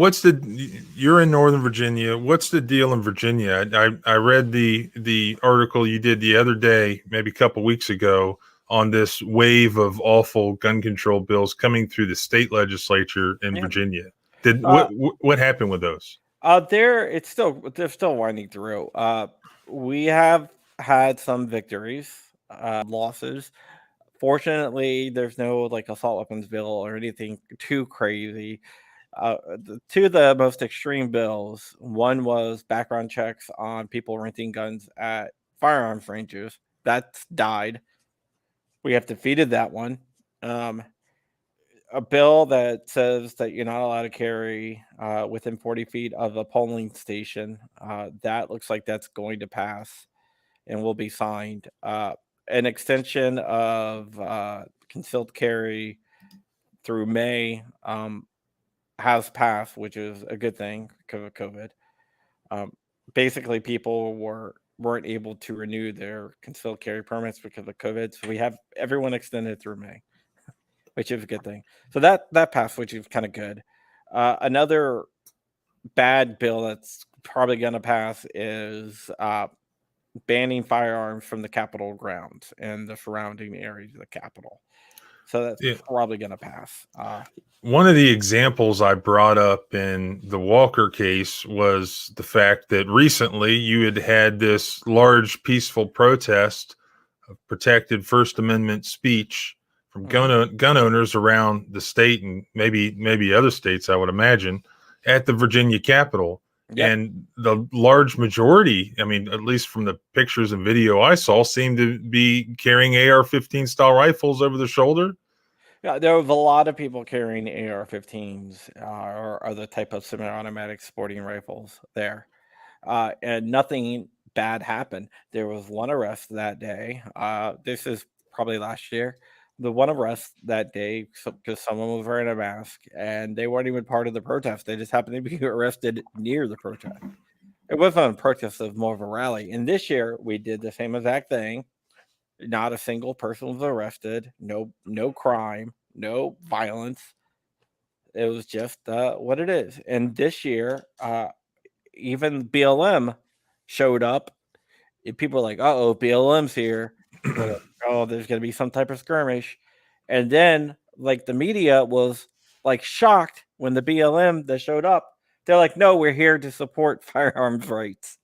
you're in Northern Virginia. What's the deal in Virginia? I read the article you did the other day, maybe a couple weeks ago, on this wave of awful gun control bills coming through the state legislature in Virginia. What happened with those? They're still winding through. We have had some victories, losses. Fortunately, there's no like assault weapons bill or anything too crazy. Two of the most extreme bills. One was background checks on people renting guns at firearms ranges. That's died. We have defeated that one. A bill that says that you're not allowed to carry within 40 feet of a polling station. That looks like that's going to pass and will be signed. An extension of concealed carry through May has passed, which is a good thing because of COVID. Basically, people were weren't able to renew their concealed carry permits because of COVID. So we have everyone extended through May, which is a good thing. So that passed, which is kind of good. Another bad bill that's probably going to pass is banning firearms from the Capitol grounds and the surrounding areas of the Capitol. So that's probably going to pass. One of the examples I brought up in the Walker case was the fact that recently you had this large peaceful protest of protected First Amendment speech from gun owners around the state and maybe other states, I would imagine, at the Virginia Capitol. Yep. And the large majority, I mean, at least from the pictures and video I saw, seemed to be carrying AR-15 style rifles over their shoulder. Yeah, there was a lot of people carrying AR-15s or other type of semi-automatic sporting rifles there, and nothing bad happened. There was one arrest that day. This is probably last year. The one arrest that day because someone was wearing a mask, and they weren't even part of the protest. They just happened to be arrested near the protest. It wasn't a protest; it was more of a rally. And this year, we did the same exact thing. Not a single person was arrested. No crime, no violence. It was just what it is. And this year, even BLM showed up. And people were like, "Uh-oh, BLM's here." Like, oh, there's going to be some type of skirmish. And then, like, the media was like shocked when the BLM that showed up. They're like, "No, we're here to support firearms rights."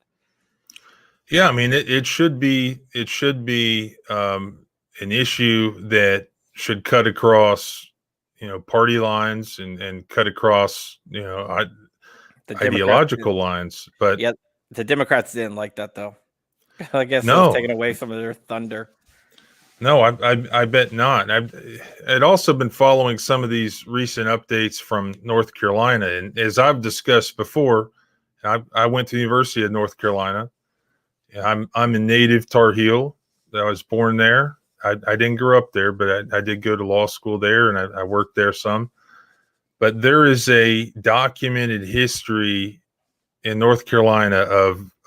Yeah, I mean, it should be an issue that should cut across, party lines and cut across, ideological lines. But yeah, the Democrats didn't like that, though. I guess no, it's taking away some of their thunder. No, I bet not. I'd also been following some of these recent updates from North Carolina, and as I've discussed before, I went to the University of North Carolina. I'm a native Tar Heel. I was born there. I didn't grow up there, but I did go to law school there, and I worked there some. But there is a documented history in North Carolina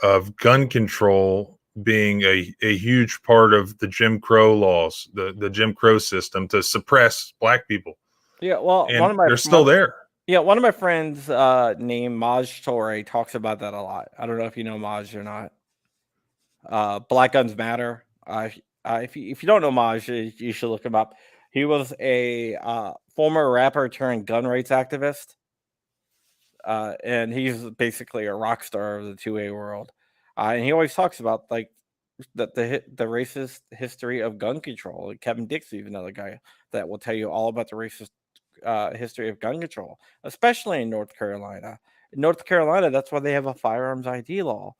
of gun control being a huge part of the Jim Crow laws, the Jim Crow system to suppress black people. Yeah, well, and they're still there. Yeah, one of my friends named Maj Toure talks about that a lot. I don't know if you know Maj or not. Black Guns Matter. If you don't know Maj, you should look him up. He was a former rapper turned gun rights activist. And he's basically a rock star of the 2A world. And he always talks about like the racist history of gun control. Kevin Dixie is another guy that will tell you all about the racist history of gun control, especially in North Carolina. In North Carolina, that's why they have a firearms ID law.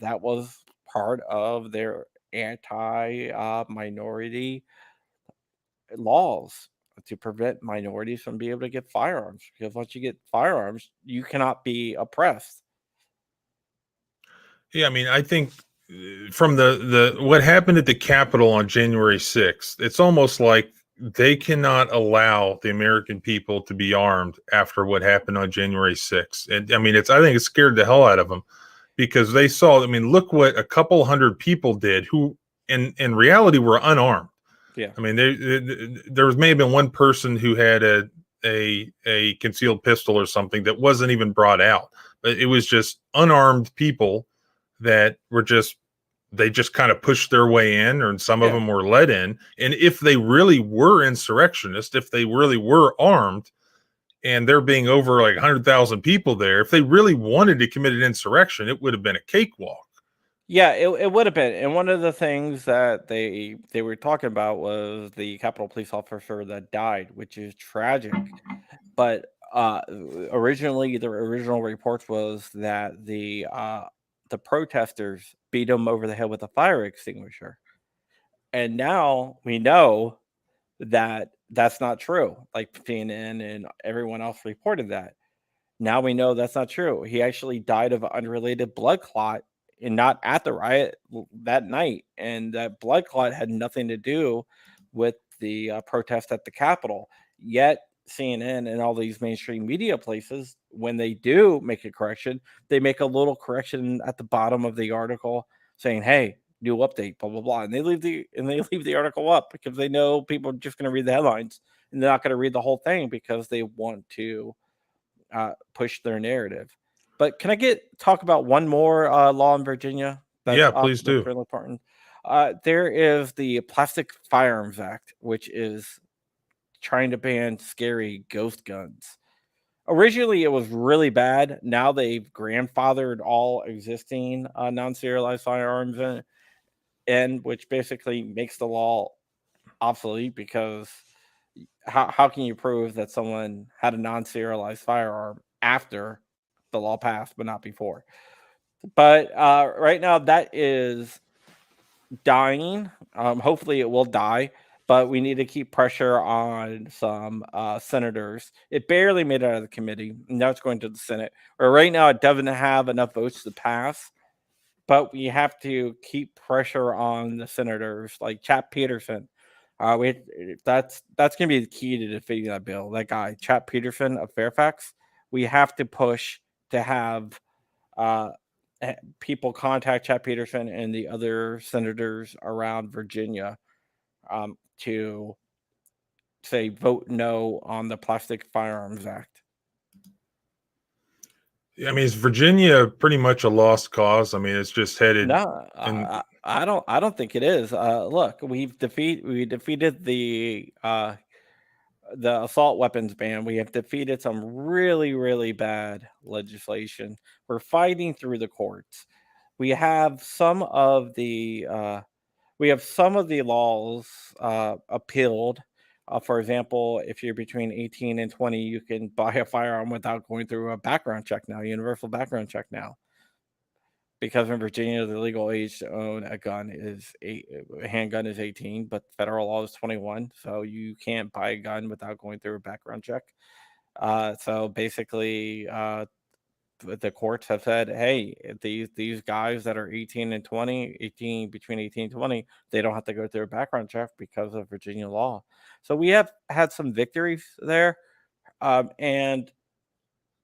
That was part of their anti-minority laws to prevent minorities from being able to get firearms, because once you get firearms, you cannot be oppressed. Yeah, I mean, I think from the what happened at the Capitol on January 6th, it's almost like they cannot allow the American people to be armed after what happened on January 6th. And I mean, I think it scared the hell out of them, because they saw, I mean, look what a couple hundred people did who in reality were unarmed. Yeah. I mean, there may have been one person who had a concealed pistol or something that wasn't even brought out, but it was just unarmed people that were they just kind of pushed their way in, or some of them were let in. And if they really were insurrectionists, if they really were armed, and there being over like 100,000 people there, if they really wanted to commit an insurrection, it would have been a cakewalk. Yeah, it would have been. And one of the things that they were talking about was the Capitol police officer that died, which is tragic. But originally, the original reports was that the protesters beat him over the head with a fire extinguisher. And now we know that that's not true. Like CNN and everyone else reported that. Now we know that's not true. He actually died of an unrelated blood clot, and not at the riot that night. And that blood clot had nothing to do with the protest at the Capitol. Yet CNN and all these mainstream media places, when they do make a correction, they make a little correction at the bottom of the article saying, "Hey, new update, blah blah blah," and they leave the article up because they know people are just going to read the headlines and they're not going to read the whole thing because they want to push their narrative. But can I talk about one more law in Virginia Yeah, please that's do. really important? There is the Plastic Firearms Act, which is trying to ban scary ghost guns. Originally, it was really bad. Now they've grandfathered all existing non-serialized firearms in, which basically makes the law obsolete because how can you prove that someone had a non-serialized firearm after the law passed, but not before? But right now, that is dying. Hopefully, it will die, but we need to keep pressure on some senators. It barely made it out of the committee. Now it's going to the Senate. Or right now, it doesn't have enough votes to pass. But we have to keep pressure on the senators, like Chap Peterson. That's going to be the key to defeating that bill. That guy, Chap Peterson of Fairfax. We have to push to have uh, people contact Chap Peterson and the other senators around Virginia to say vote no on the Plastic Firearms Act. I mean, is Virginia pretty much a lost cause? I mean, it's just headed. No, And I don't think it is. Look, we defeated the assault weapons ban. We have defeated some really, really bad legislation. We're fighting through the courts. We have some of the laws appealed. For example, if you're between 18 and 20, you can buy a firearm without going through a background check now, universal background check now. Because in Virginia, the legal age to own a handgun is 18, but federal law is 21. So you can't buy a gun without going through a background check. So basically, the courts have said, hey, these guys that are 18 and 20, between 18 and 20, they don't have to go through a background check because of Virginia law. So we have had some victories there. And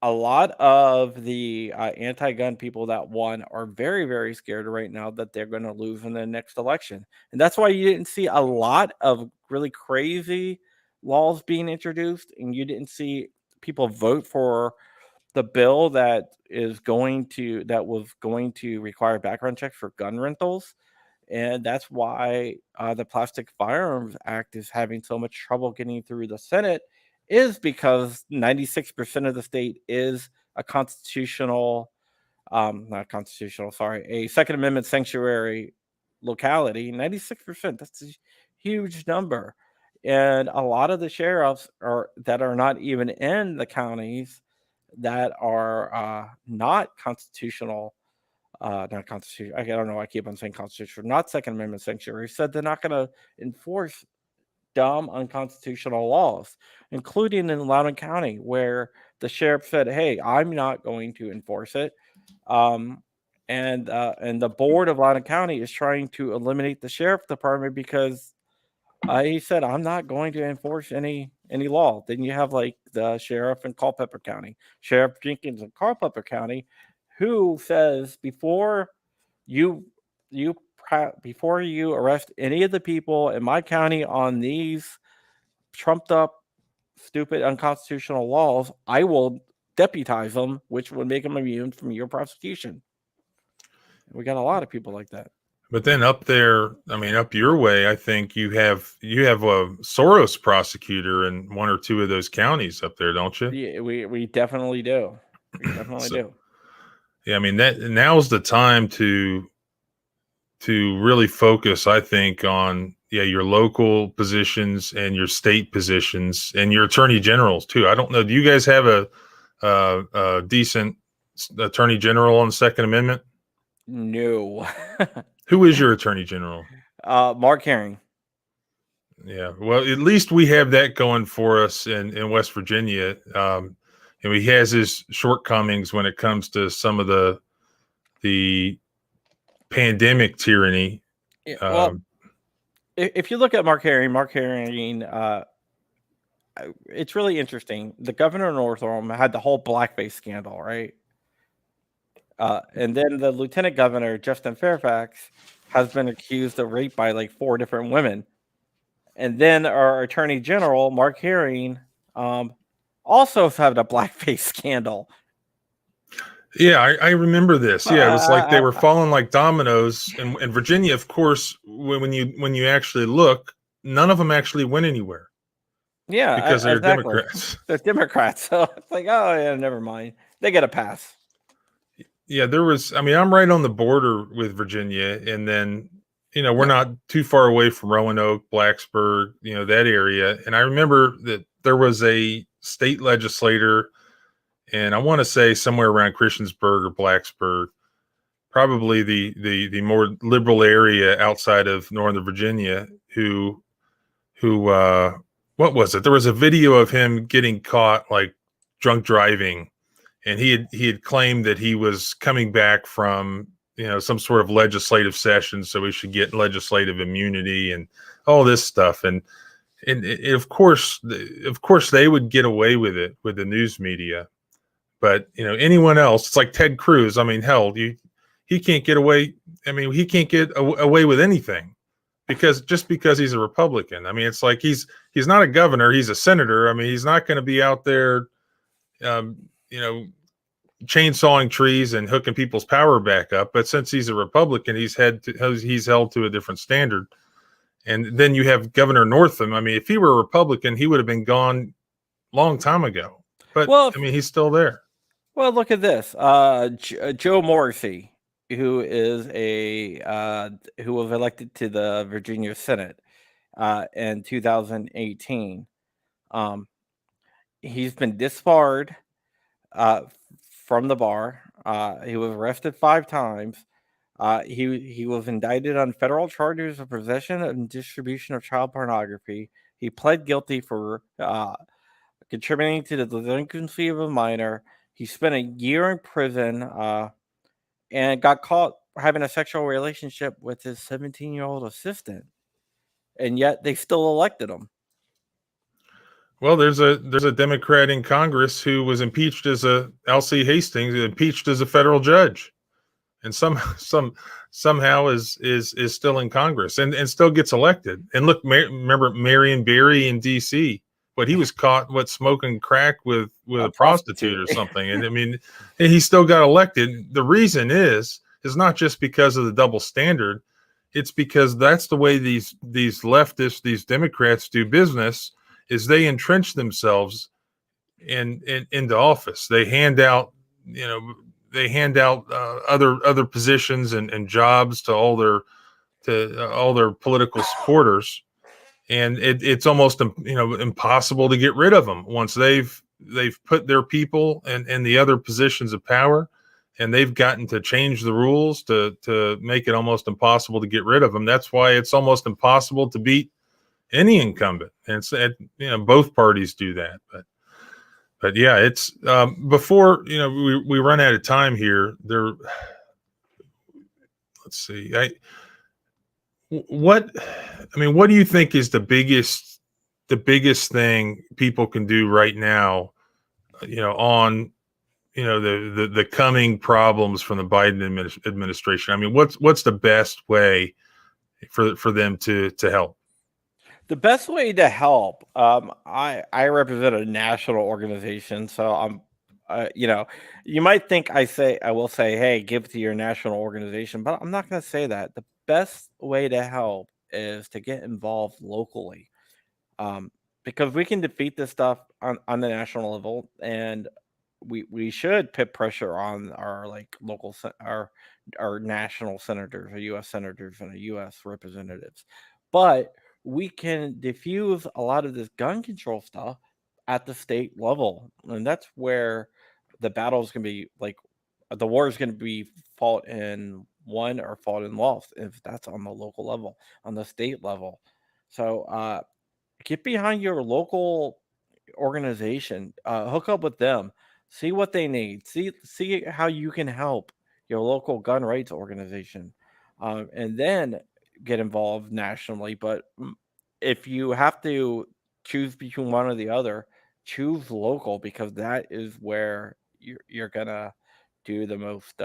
a lot of the anti-gun people that won are very, very scared right now that they're going to lose in the next election. And that's why you didn't see a lot of really crazy laws being introduced, and you didn't see people vote for the bill that was going to require background checks for gun rentals. And that's why the Plastic Firearms Act is having so much trouble getting through the Senate, is because 96% of the state is a constitutional, not constitutional, sorry, a Second Amendment sanctuary locality. 96%, that's a huge number. And a lot of the sheriffs that are not even in the counties that are not constitutional, not constitutional. I don't know. I keep on saying constitutional, not Second Amendment sanctuary. Said they're not going to enforce dumb, unconstitutional laws, including in Loudoun County, where the sheriff said, "Hey, I'm not going to enforce it." Um, and the board of Loudoun County is trying to eliminate the sheriff department because he said, "I'm not going to enforce any law." Then you have like the sheriff in Culpeper County, Sheriff Jenkins in Culpeper County, who says you before you arrest any of the people in my county on these trumped up, stupid, unconstitutional laws, I will deputize them, which would make them immune from your prosecution. We got a lot of people like that. but then up there, I mean, up your way, I think you have a Soros prosecutor in one or two of those counties up there, don't you? Yeah, we definitely do. We definitely do. Yeah, I mean that now's the time to really focus, I think, on your local positions and your state positions and your attorney generals too. I don't know. Do you guys have a decent attorney general on the Second Amendment? No. Who is your attorney general? Mark Herring. Yeah, well, at least we have that going for us in West Virginia. And he has his shortcomings when it comes to some of the pandemic tyranny. Yeah, well, if you look at Mark Herring, it's really interesting. The governor of Northam had the whole blackface scandal, right? And then the lieutenant governor, Justin Fairfax, has been accused of rape by like 4 different women. And then our attorney general, Mark Herring, also has had a blackface scandal. Yeah, I remember this. Yeah, it was like they were I falling like dominoes. And in Virginia, of course, when you actually look, none of them actually went anywhere because they're exactly. Democrats. They're Democrats, so it's like, oh yeah, never mind. They get a pass. Yeah, there was. I mean, I'm right on the border with Virginia, and then we're Yeah. not too far away from Roanoke, Blacksburg, that area. And I remember that there was a state legislator, and I want to say somewhere around Christiansburg or Blacksburg, probably the more liberal area outside of Northern Virginia, who what was it? There was a video of him getting caught like drunk driving, and he had claimed that he was coming back from some sort of legislative session, so he should get legislative immunity and all this stuff. And of course they would get away with it with the news media, but anyone else, it's like Ted Cruz. I mean, hell, he can't get away. I mean, he can't get away with anything because he's a Republican. I mean, it's like he's not a governor, he's a senator. I mean, he's not going to be out there um, you know chainsawing trees and hooking people's power back up. But since he's a Republican, he's held to a different standard. And then you have Governor Northam. I mean, if he were a Republican, he would have been gone long time ago. But Well, I mean, he's still there. well, look at this. Joe Morrissey, who is who was elected to the Virginia Senate in 2018. Um, he's been disbarred uh, from the bar. He was arrested 5 times. He was indicted on federal charges of possession and distribution of child pornography. He pled guilty for contributing to the delinquency of a minor. He spent a year in prison and got caught having a sexual relationship with his 17-year-old assistant, and yet they still elected him. Well, there's a Democrat in Congress who was impeached as L.C. Hastings, impeached as a federal judge, and somehow is still in Congress and still gets elected. And look, remember Marion Barry in D.C. But he was caught smoking crack with a prostitute or something, and I mean, and he still got elected. The reason is not just because of the double standard; it's because that's the way these leftists, these Democrats do business. Is they entrench themselves into office. They hand out, other positions and jobs to all their political supporters, and it's almost impossible to get rid of them once they've put their people in the other positions of power, and they've gotten to change the rules to make it almost impossible to get rid of them. That's why it's almost impossible to beat any incumbent, and both parties do that. But yeah, it's before we run out of time here. Let's see. What do you think is the biggest thing people can do right now? On the coming problems from the Biden administration. I mean, what's the best way for them to help? The best way to help, I represent a national organization, so I'm, you might think I will say, hey, give to your national organization, but I'm not going to say that. The best way to help is to get involved locally, um, because we can defeat this stuff on the national level, and we should put pressure on our like our national senators, our U.S. senators, and our U.S. representatives, but we can diffuse a lot of this gun control stuff at the state level, and that's where the battle is going to be like the war is going to be fought in won or fought and lost if that's on the local level, on the state level. So get behind your local organization, hook up with them, see what they need, see how you can help your local gun rights organization, and then get involved nationally. But if you have to choose between one or the other, choose local because that is where you're gonna do the most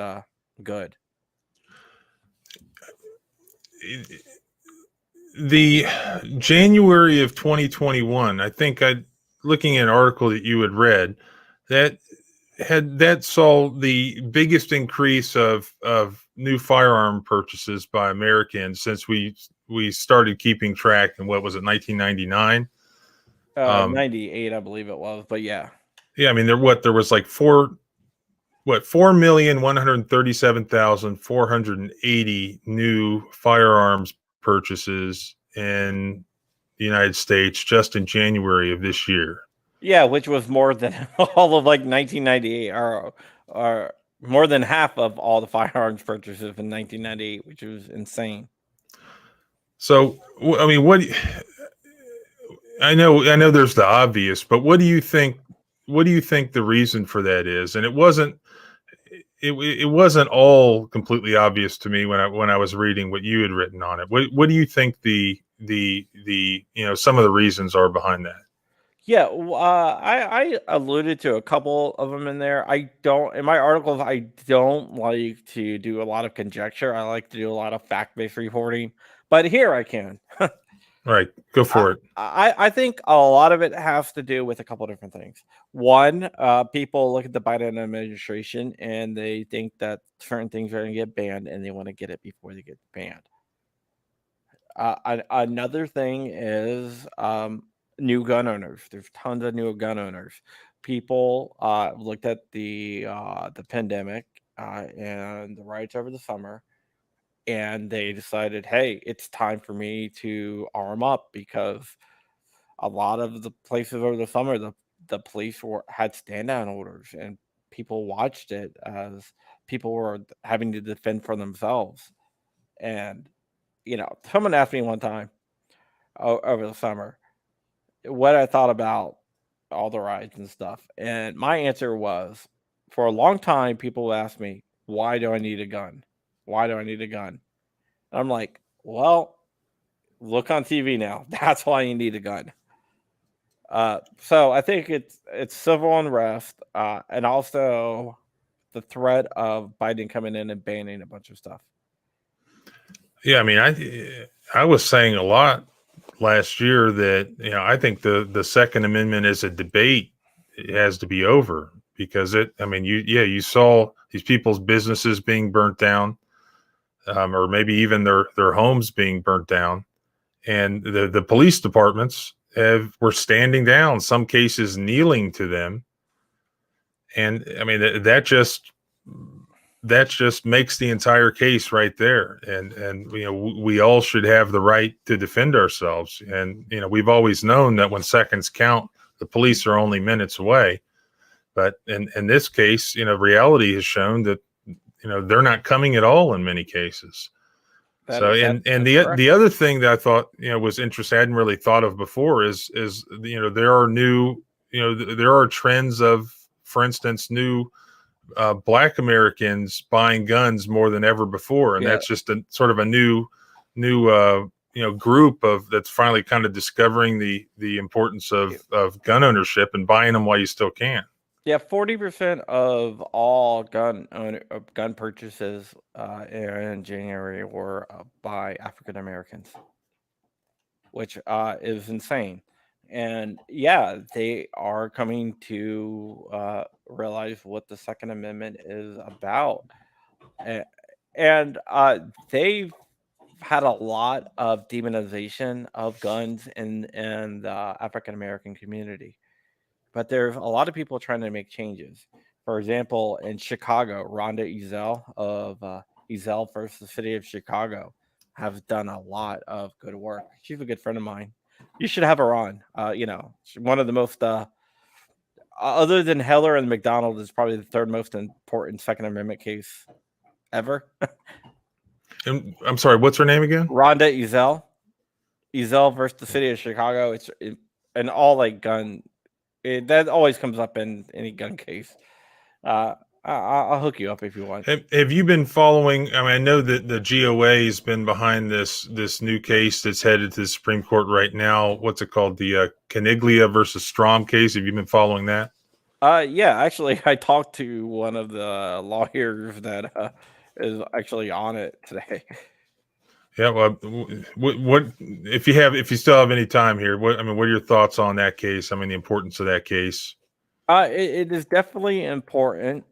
good. The January of 2021, I think looking at an article that you had read, that saw the biggest increase of new firearm purchases by Americans since we started keeping track in, what was it, 1999? 98, I believe it was, but yeah. Yeah, I mean, there was like 4,137,480 new firearms purchases in the United States just in January of this year. Yeah, which was more than all of like 1998, or more than half of all the firearms purchases in 1998, which was insane. So, I mean, I know there's the obvious, but what do you think the reason for that is? And it wasn't all completely obvious to me when I was reading what you had written on it. What do you think the some of the reasons are behind that? Yeah, I alluded to a couple of them in there. In my articles, I don't like to do a lot of conjecture. I like to do a lot of fact-based reporting, but here I can. All right, go for it. I think a lot of it has to do with a couple different things. One, people look at the Biden administration and they think that certain things are going to get banned, and they want to get it before they get banned. Another thing is new gun owners. There's tons of new gun owners. People looked at the pandemic and the riots over the summer, and they decided, hey, it's time for me to arm up, because a lot of the places over the summer, the police had stand down orders, and people watched it as people were having to defend for themselves. And someone asked me one time over the summer what I thought about all the riots and stuff, and my answer was, for a long time, people asked me, "Why do I need a gun? Why do I need a gun?" And I'm like, "Well, look on TV now. That's why you need a gun." So I think it's civil unrest, and also the threat of Biden coming in and banning a bunch of stuff. Yeah, I mean, I was saying a lot last year that I think the Second Amendment is a debate. It has to be over, because you saw these people's businesses being burnt down, or maybe even their homes being burnt down, and the police departments were standing down, some cases kneeling to them, and I mean that just makes the entire case right there. And we all should have the right to defend ourselves. And we've always known that when seconds count, the police are only minutes away. But in this case, reality has shown that they're not coming at all in many cases. The other thing that I thought was interesting, I hadn't really thought of before, is there are new there are trends of, for instance, new Black Americans buying guns more than ever before, and that's just a sort of a new group that's finally kind of discovering the importance of gun ownership and buying them while you still can. Yeah, 40% of all gun purchases in January were by African Americans, which is insane. And yeah, they are coming to realize what the Second Amendment is about. And they've had a lot of demonization of guns in the African American community. But there's a lot of people trying to make changes. For example, in Chicago, Rhonda Ezell of Ezell versus the City of Chicago have done a lot of good work. She's a good friend of mine. You should have her on. She's one of the most, other than Heller and McDonald, is probably the third most important Second Amendment case ever. And I'm sorry, what's her name again? Rhonda Ezell. Ezell versus the City of Chicago. It's an all like gun. That always comes up in any gun case. I'll hook you up if you want. Have you been following? I mean, I know that the GOA has been behind this new case that's headed to the Supreme Court right now. What's it called? The Caniglia versus Strom case. Have you been following that? Yeah, actually, I talked to one of the lawyers that is actually on it today. Yeah. Well, what if you still have any time here? What are your thoughts on that case? I mean, the importance of that case. It is definitely important.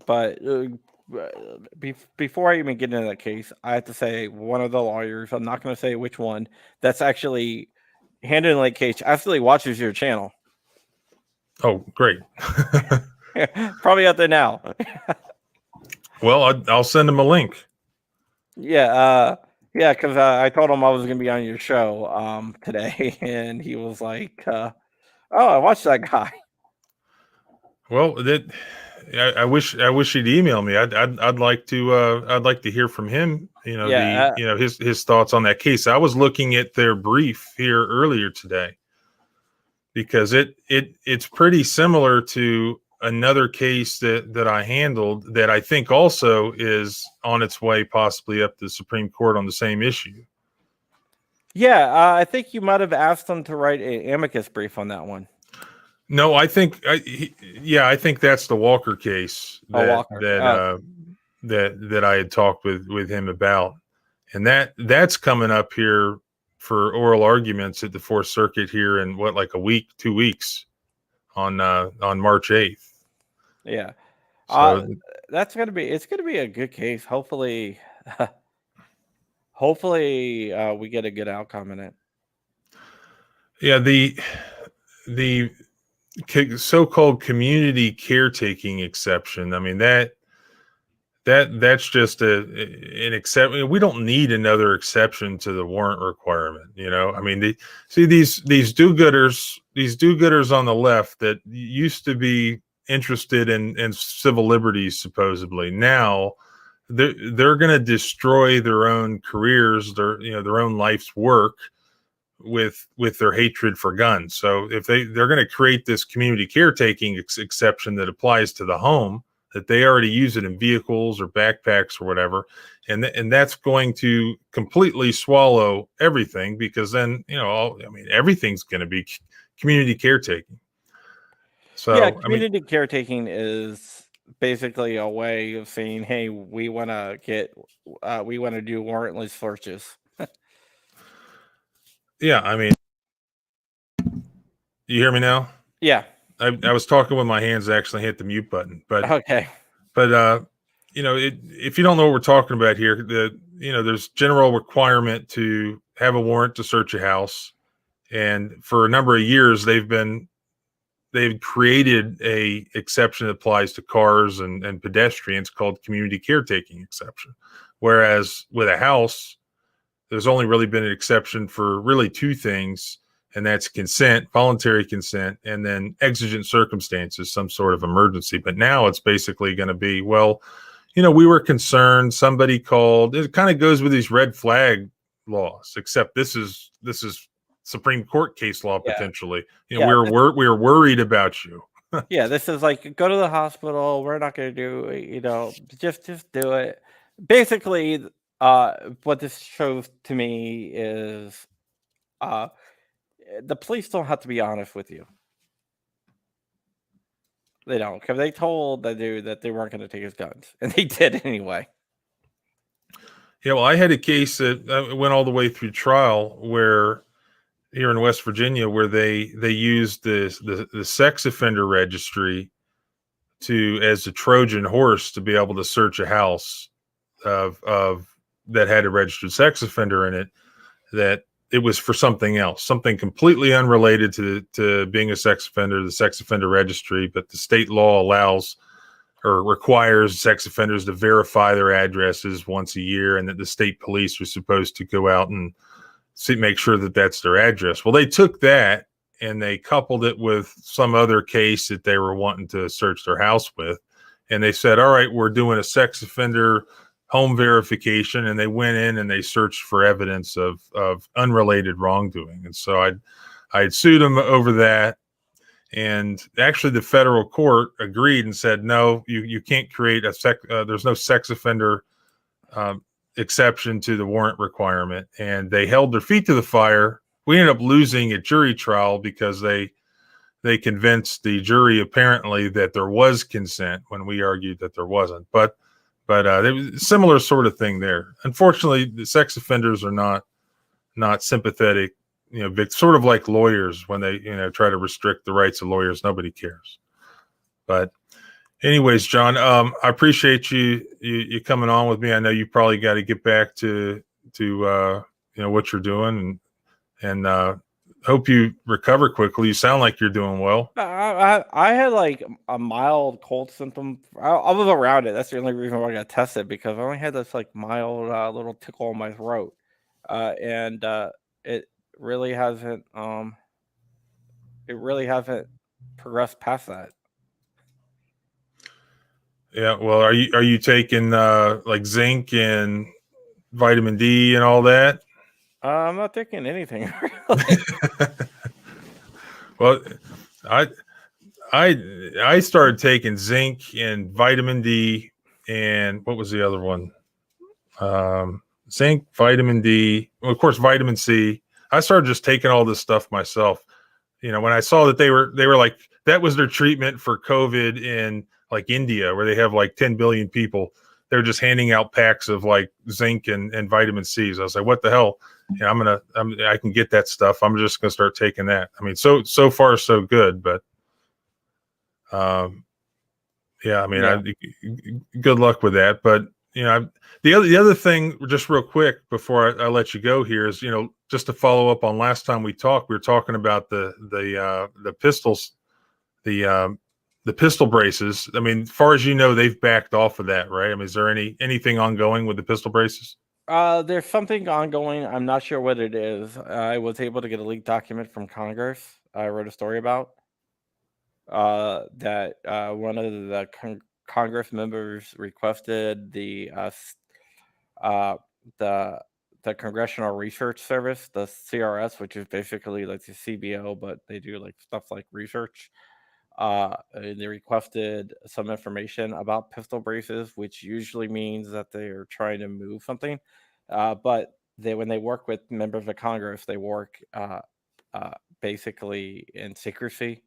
But before I even get into that case, I have to say one of the lawyers, I'm not going to say which one, that's actually handling the case, actually watches your channel. Oh, great. Probably out there now. Well, I'll send him a link. Yeah, because I told him I was going to be on your show today, and he was like, "Oh, I watched that guy." Well, I wish he'd email me. I'd like to hear from him. Yeah, His thoughts on that case. I was looking at their brief here earlier today because it's pretty similar to another case that I handled that I think also is on its way possibly up to the Supreme Court on the same issue. yeah. I think you might have asked him to write an amicus brief on that one. No, I think that's the Walker case Walker. that I had talked with him about, and that's coming up here for oral arguments at the Fourth Circuit here in like a week, 2 weeks on March 8th. Yeah. So It's gonna be a good case. Hopefully, we get a good outcome in it. yeah, the so-called community caretaking exception. I mean that's just an exception. We don't need another exception to the warrant requirement. I mean, these do-gooders on the left that used to be interested in civil liberties supposedly. Now they're going to destroy their own careers, their own life's work with their hatred for guns. So if they're going to create this community caretaking exception that applies to the home, that they already use it in vehicles or backpacks or whatever, and that's going to completely swallow everything, because then everything's going to be community caretaking. So Yeah, community caretaking is basically a way of saying, "Hey, we want to do warrantless searches." yeah, I mean, you hear me now? Yeah. I was talking with my hands, actually hit the mute button, but Okay. if you don't know what we're talking about here, there's general requirement to have a warrant to search a house, and for a number of years they've created a exception that applies to cars and pedestrians called community caretaking exception. Whereas with a house, there's only really been an exception for really two things, and that's consent, voluntary consent, and then exigent circumstances, some sort of emergency. But now it's basically going to be, well, we were concerned, somebody called. It kind of goes with these red flag laws, except this is Supreme Court case law potentially. We were worried about you. Yeah, this is like, go to the hospital. We're not going to do, just do it. Basically, what this shows to me is, the police don't have to be honest with you. They don't, because they told the dude that they weren't going to take his guns, and they did anyway. Yeah, well, I had a case that went all the way through trial where here in West Virginia, where they used the sex offender registry as a Trojan horse to be able to search a house of that had a registered sex offender in it, that it was for something else, something completely unrelated to being a sex offender, the sex offender registry. But the state law allows or requires sex offenders to verify their addresses once a year, and that the state police are supposed to go out and make sure that that's their address. Well, they took that and they coupled it with some other case that they were wanting to search their house with. And they said, all right, we're doing a sex offender home verification. And they went in and they searched for evidence of unrelated wrongdoing. And so I had sued them over that. And actually the federal court agreed and said, no, you can't create there's no sex offender exception to the warrant requirement. And they held their feet to the fire. We ended up losing a jury trial because they they convinced the jury apparently that there was consent when we argued that there wasn't. But there was a similar sort of thing there. Unfortunately, the sex offenders are not sympathetic. Sort of like lawyers when they try to restrict the rights of lawyers. Nobody cares. But anyways, John, I appreciate you coming on with me. I know you probably got to get back to what you're doing, and hope you recover quickly. You sound like you're doing well. I had like a mild cold symptom. I was around it. That's the only reason why I got tested, because I only had this like mild little tickle in my throat, and it really hasn't progressed past that. Yeah. Well, are you taking like zinc and vitamin D and all that? I'm not taking anything really. Well, I started taking zinc and vitamin D, and what was the other one? Zinc, vitamin D, well, of course, vitamin C. I started just taking all this stuff myself. When I saw that they were like, that was their treatment for COVID in like India, where they have like 10 billion people. They're just handing out packs of like zinc and vitamin C's. I was like, what the hell? I can get that stuff. I'm just gonna start taking that. I mean, so far so good, but yeah, I mean, Yeah. good luck with that. But the other thing, just real quick before I let you go here, is just to follow up on last time we talked, we were talking about the pistols, the pistol braces. I mean, as far as they've backed off of that, right? I mean, is there anything ongoing with the pistol braces? There's something ongoing. I'm not sure what it is. I was able to get a leaked document from Congress. I wrote a story about that one of the Congress members requested the Congressional Research Service, the CRS, which is basically like the CBO, but they do like stuff like research. And they requested some information about pistol braces, which usually means that they are trying to move something. But when they work with members of Congress, they work basically in secrecy.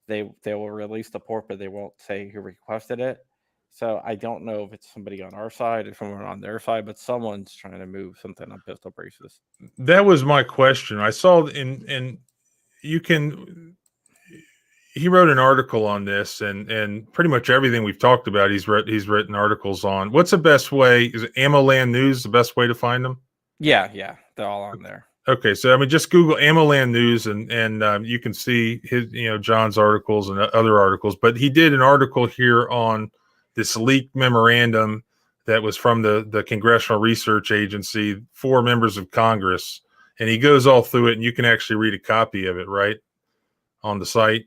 They will release the port, but they won't say who requested it. So I don't know if it's somebody on our side or someone on their side, but someone's trying to move something on pistol braces. That was my question. I saw you can. He wrote an article on this, and pretty much everything we've talked about, he's written articles on. What's the best way? Is it AmmoLand News the best way to find them? Yeah, they're all on there. Okay, so I mean, just Google AmmoLand News, and you can see his, John's articles and other articles. But he did an article here on this leaked memorandum that was from the Congressional Research Agency, 4 members of Congress, and he goes all through it, and you can actually read a copy of it right on the site.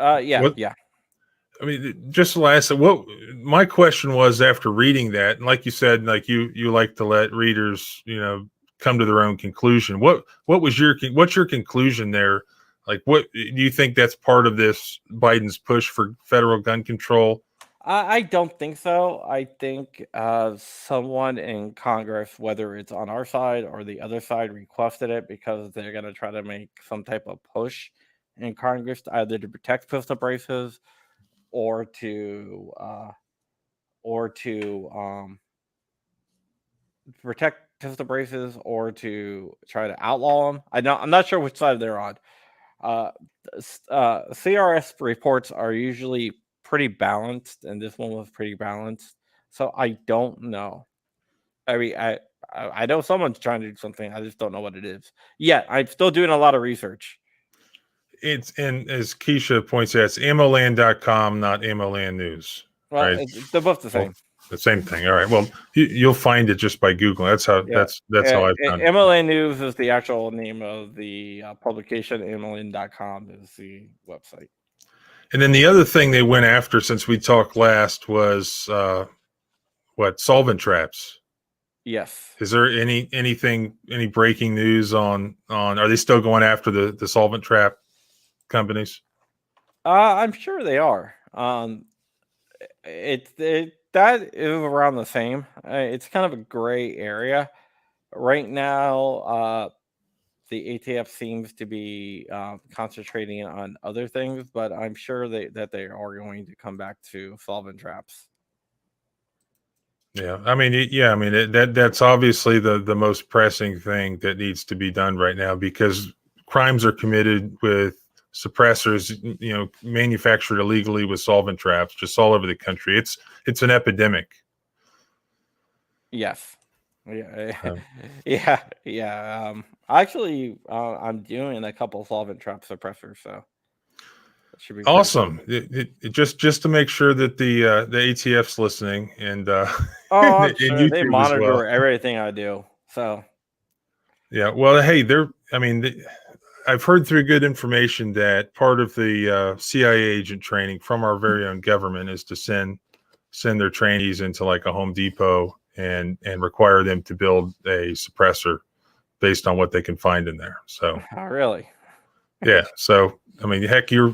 Yeah. I mean, just last, what my question was after reading that, and like you said, like you like to let readers, come to their own conclusion. What's your conclusion there? Like, what do you think that's part of this Biden's push for federal gun control? I don't think so. I think someone in Congress, whether it's on our side or the other side, requested it because they're going to try to make some type of push in Congress, either to protect pistol braces or to protect pistol braces or to try to outlaw them. I'm not sure which side they're on. CRS reports are usually pretty balanced, and this one was pretty balanced. So I don't know. I mean, I know someone's trying to do something. I just don't know what it is. Yeah, I'm still doing a lot of research. And as Keisha points out, it's ammoland.com, not AmmoLand News. Well, Right? they're both the same. The same thing. All right. Well, you'll find it just by Googling. That's how how I found it. MLN News is the actual name of the publication. MLN.com is the website. And then the other thing they went after since we talked last was solvent traps. Yes. Is there any breaking news on are they still going after the solvent trap companies? I'm sure they are. That is around the same. It's kind of a gray area right now. the ATF seems to be concentrating on other things, but I'm sure that they are going to come back to solvent traps. Yeah, I mean, yeah, I mean that's obviously the most pressing thing that needs to be done right now, because crimes are committed with suppressors, manufactured illegally with solvent traps, just all over the country. It's an epidemic. Yes. Yeah. Um, Yeah. Yeah. Actually, I'm doing a couple solvent trap suppressors, so that should be pretty cool. Awesome. Just to make sure that the ATF's listening, and Oh, I'm and sure they YouTube as well. monitor everything I do. So Yeah. Well, hey, I mean, I've heard through good information that part of the CIA agent training from our very own government is to send their trainees into like a Home Depot and require them to build a suppressor based on what they can find in there. So oh, really? yeah. So I mean, heck, you're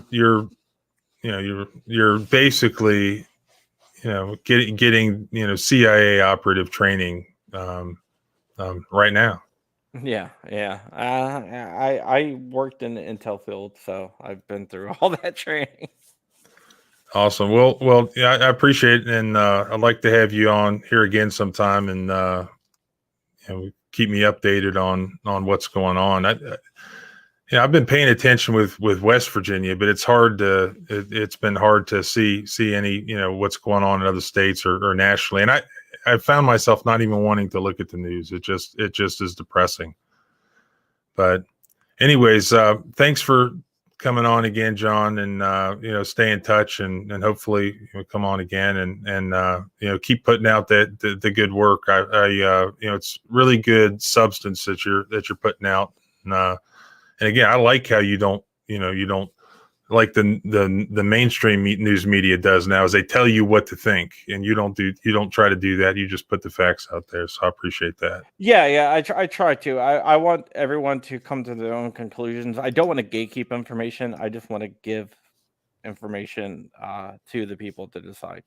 basically getting CIA operative training right now. Yeah, yeah. I worked in the intel field, so I've been through all that training. Awesome. Well, yeah, I appreciate it, and I'd like to have you on here again sometime, and keep me updated on what's going on. I've been paying attention with West Virginia, but it's been hard to see any what's going on in other states or nationally, and I found myself not even wanting to look at the news. It just is depressing. But anyways, thanks for coming on again, John, and stay in touch, and hopefully come on again, and keep putting out the good work. It's really good substance that you're putting out, and again, I like how you don't like the mainstream news media does now, is they tell you what to think, and you don't try to do that. You just put the facts out there. So I appreciate that. Yeah, yeah. I try to. I want everyone to come to their own conclusions. I don't want to gatekeep information. I just want to give information to the people to decide.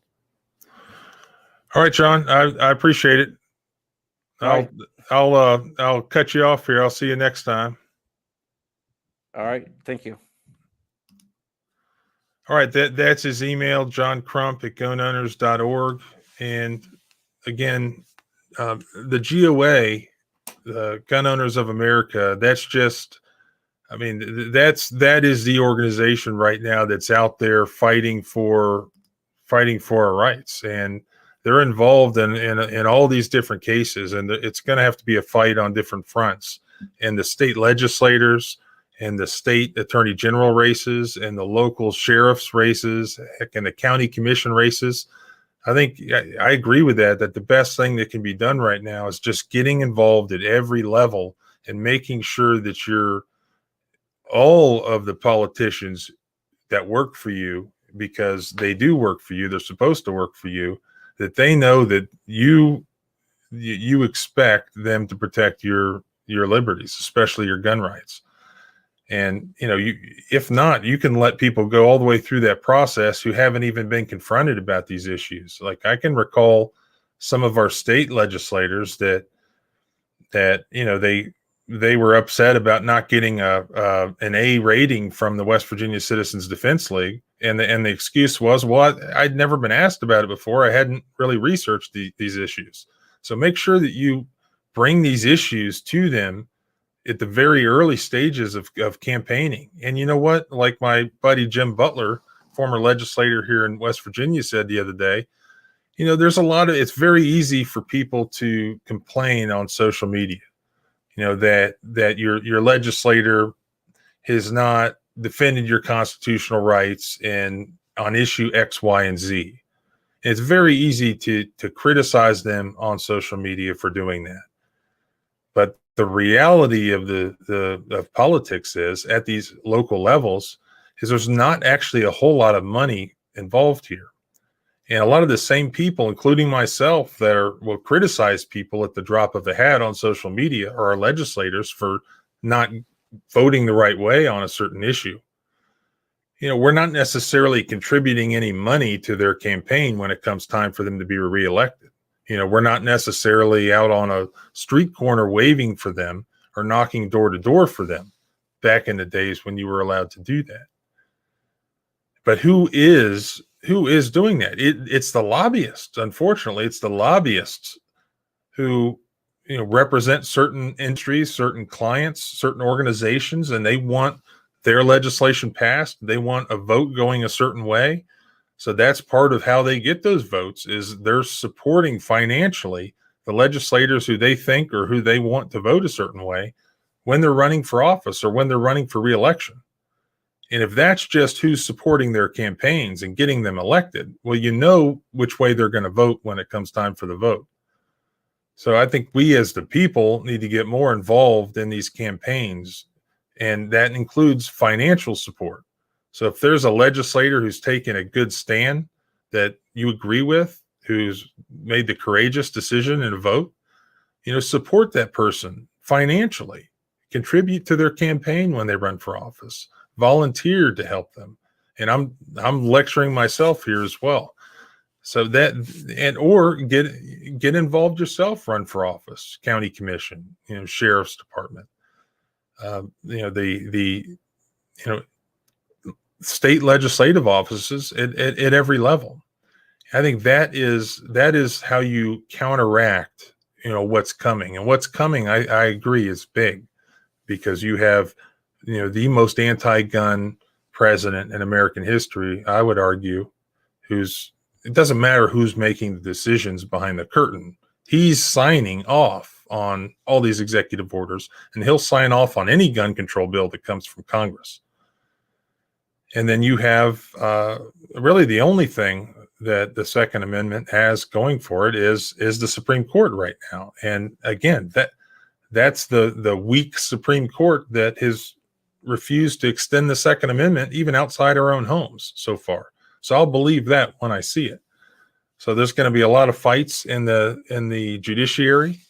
All right, John. I appreciate it. All I'll cut you off here. I'll see you next time. All right. Thank you. All right, that's his email, John Crump at gunowners.org. And again, the GOA, the Gun Owners of America, that is the organization right now that's out there fighting for our rights, and they're involved in all these different cases, and it's going to have to be a fight on different fronts. And the state legislators and the state attorney general races and the local sheriff's races, heck, and the county commission races. I think I agree with that the best thing that can be done right now is just getting involved at every level and making sure that all of the politicians that work for you, because they do work for you, they're supposed to work for you, that they know that you expect them to protect your liberties, especially your gun rights. And if not, you can let people go all the way through that process who haven't even been confronted about these issues. Like, I can recall some of our state legislators that they were upset about not getting an A rating from the West Virginia Citizens Defense League, and the excuse was, well, I'd never been asked about it before. I hadn't really researched these issues. So make sure that you bring these issues to them at the very early stages of campaigning. And you know what? Like my buddy Jim Butler, former legislator here in West Virginia, said the other day, there's it's very easy for people to complain on social media, that your legislator has not defended your constitutional rights on issue X, Y, and Z. And it's very easy to criticize them on social media for doing that. But the reality of of politics is, at these local levels, is there's not actually a whole lot of money involved here. And a lot of the same people, including myself, that will criticize people at the drop of a hat on social media are our legislators for not voting the right way on a certain issue. We're not necessarily contributing any money to their campaign when it comes time for them to be reelected. We're not necessarily out on a street corner waving for them or knocking door to door for them back in the days when you were allowed to do that. But who is doing that? It's the lobbyists. Unfortunately, it's the lobbyists who represent certain industries, certain clients, certain organizations, and they want their legislation passed. They want a vote going a certain way. So that's part of how they get those votes, is they're supporting financially the legislators who they think or who they want to vote a certain way when they're running for office or when they're running for reelection. And if that's just who's supporting their campaigns and getting them elected, well, you know which way they're going to vote when it comes time for the vote. So I think we as the people need to get more involved in these campaigns, and that includes financial support. So if there's a legislator who's taken a good stand that you agree with, who's made the courageous decision in a vote, support that person financially, contribute to their campaign when they run for office, volunteer to help them. And I'm lecturing myself here as well. So or get involved yourself, run for office, county commission, sheriff's department, the state legislative offices at every level. I think that is how you counteract, what's coming. And what's coming, I agree, is big, because you have, the most anti-gun president in American history, I would argue, it doesn't matter who's making the decisions behind the curtain. He's signing off on all these executive orders, and he'll sign off on any gun control bill that comes from Congress. And then you have really the only thing that the Second Amendment has going for it is the Supreme Court right now. And again, that's the weak Supreme Court that has refused to extend the Second Amendment even outside our own homes so far. So I'll believe that when I see it. So there's going to be a lot of fights in the judiciary.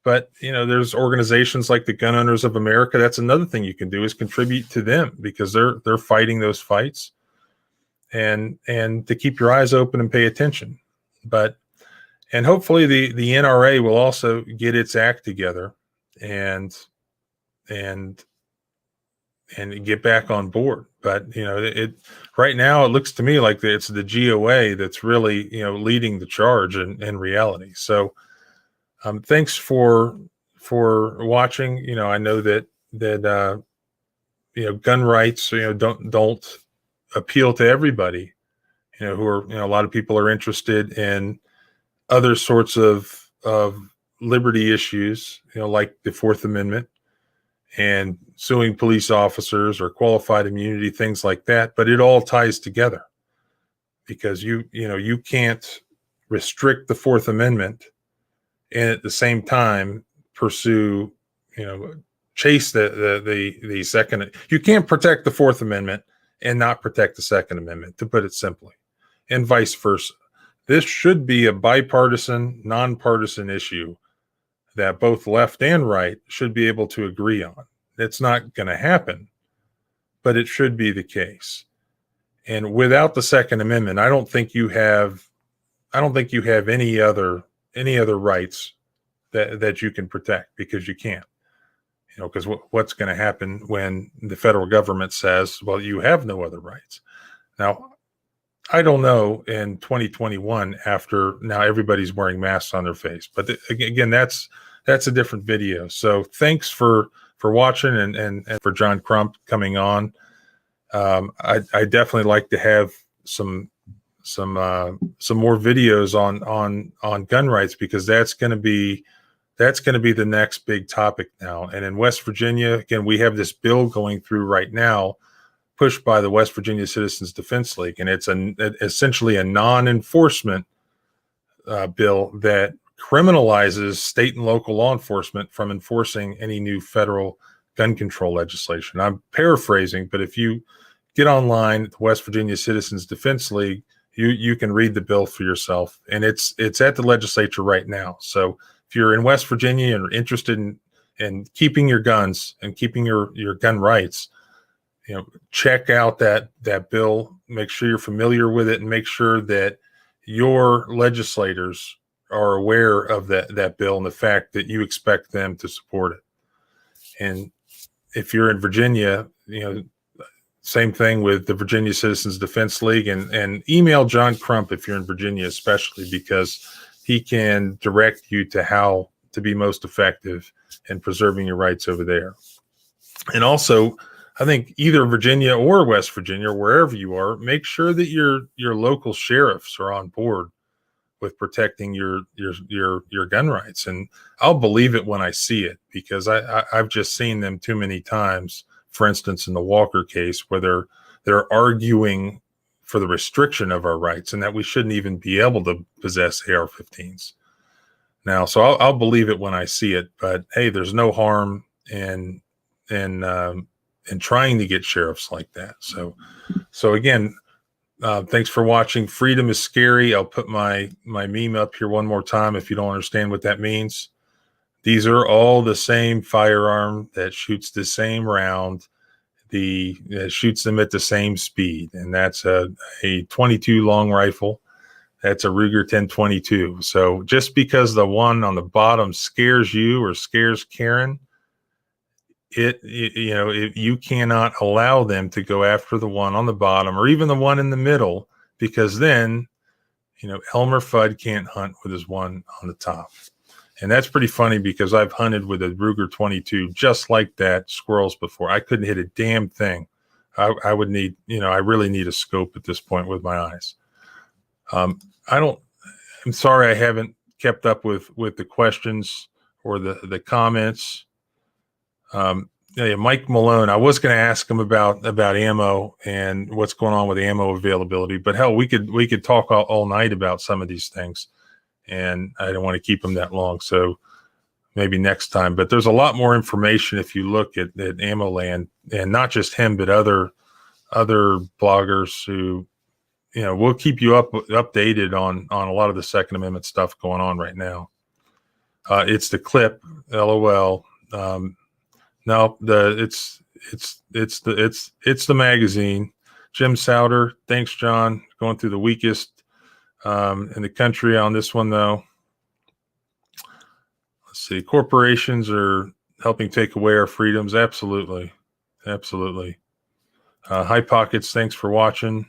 But, there's organizations like the Gun Owners of America. That's another thing you can do, is contribute to them, because they're fighting those fights, and to keep your eyes open and pay attention. And hopefully the NRA will also get its act together and get back on board. But, right now it looks to me like it's the GOA that's really, leading the charge in reality. So, thanks for watching. I know that gun rights, don't appeal to everybody, who are, a lot of people are interested in other sorts of liberty issues, like the Fourth Amendment and suing police officers or qualified immunity, things like that. But it all ties together, because you can't restrict the Fourth Amendment and at the same time pursue, chase the Second. You can't protect the Fourth Amendment and not protect the Second Amendment, to put it simply, and vice versa. This should be a bipartisan, nonpartisan issue that both left and right should be able to agree on. It's not going to happen, but it should be the case. And without the Second Amendment, I don't think you have any other rights that you can protect, because you can't. Because what's going to happen when the federal government says, well, you have no other rights? Now, I don't know in 2021, after now everybody's wearing masks on their face, but again, that's a different video. So thanks for watching, and for John Crump coming on. I definitely like to have some more videos on gun rights, because that's going to be the next big topic now. And in West Virginia, again, we have this bill going through right now, pushed by the West Virginia Citizens Defense League, and it's essentially a non-enforcement bill that criminalizes state and local law enforcement from enforcing any new federal gun control legislation. I'm paraphrasing, but if you get online at the West Virginia Citizens Defense League, you can read the bill for yourself, and it's at the legislature right now. So if you're in West Virginia and are interested in keeping your guns and keeping your gun rights, check out that bill. Make sure you're familiar with it, and make sure that your legislators are aware of that bill and the fact that you expect them to support it. And if you're in Virginia, same thing with the Virginia Citizens Defense League, and email John Crump if you're in Virginia, especially because he can direct you to how to be most effective in preserving your rights over there. And also, I think either Virginia or West Virginia, or wherever you are, make sure that your local sheriffs are on board with protecting your gun rights. And I'll believe it when I see it, because I've just seen them too many times. For instance, in the Walker case, where they're arguing for the restriction of our rights and that we shouldn't even be able to possess AR-15s now. So I'll believe it when I see it. But hey, there's no harm in trying to get sheriffs like that. So again, thanks for watching. Freedom is scary. I'll put my meme up here one more time if you don't understand what that means. These are all the same firearm that shoots the same round, shoots them at the same speed, and that's a 22 long rifle. That's a Ruger 10/22. So just because the one on the bottom scares you or scares Karen, you cannot allow them to go after the one on the bottom or even the one in the middle, because then, Elmer Fudd can't hunt with his one on the top. And that's pretty funny, because I've hunted with a Ruger 22 just like that, squirrels before. I couldn't hit a damn thing. I would need, I really need a scope at this point with my eyes. I'm sorry I haven't kept up with the questions or the comments. Mike Malone, I was going to ask him about ammo and what's going on with ammo availability, but hell, we could talk all night about some of these things, and I don't want to keep them that long. So maybe next time, but there's a lot more information if you look at Ammo Land, and not just him, but other bloggers who, will keep you updated on a lot of the Second Amendment stuff going on right now. It's the clip, LOL. No, it's the magazine. Jim Souter, thanks, John. Going through the weakest in the country on this one, though. Let's see. Corporations are helping take away our freedoms. Absolutely. Absolutely. High Pockets, thanks for watching.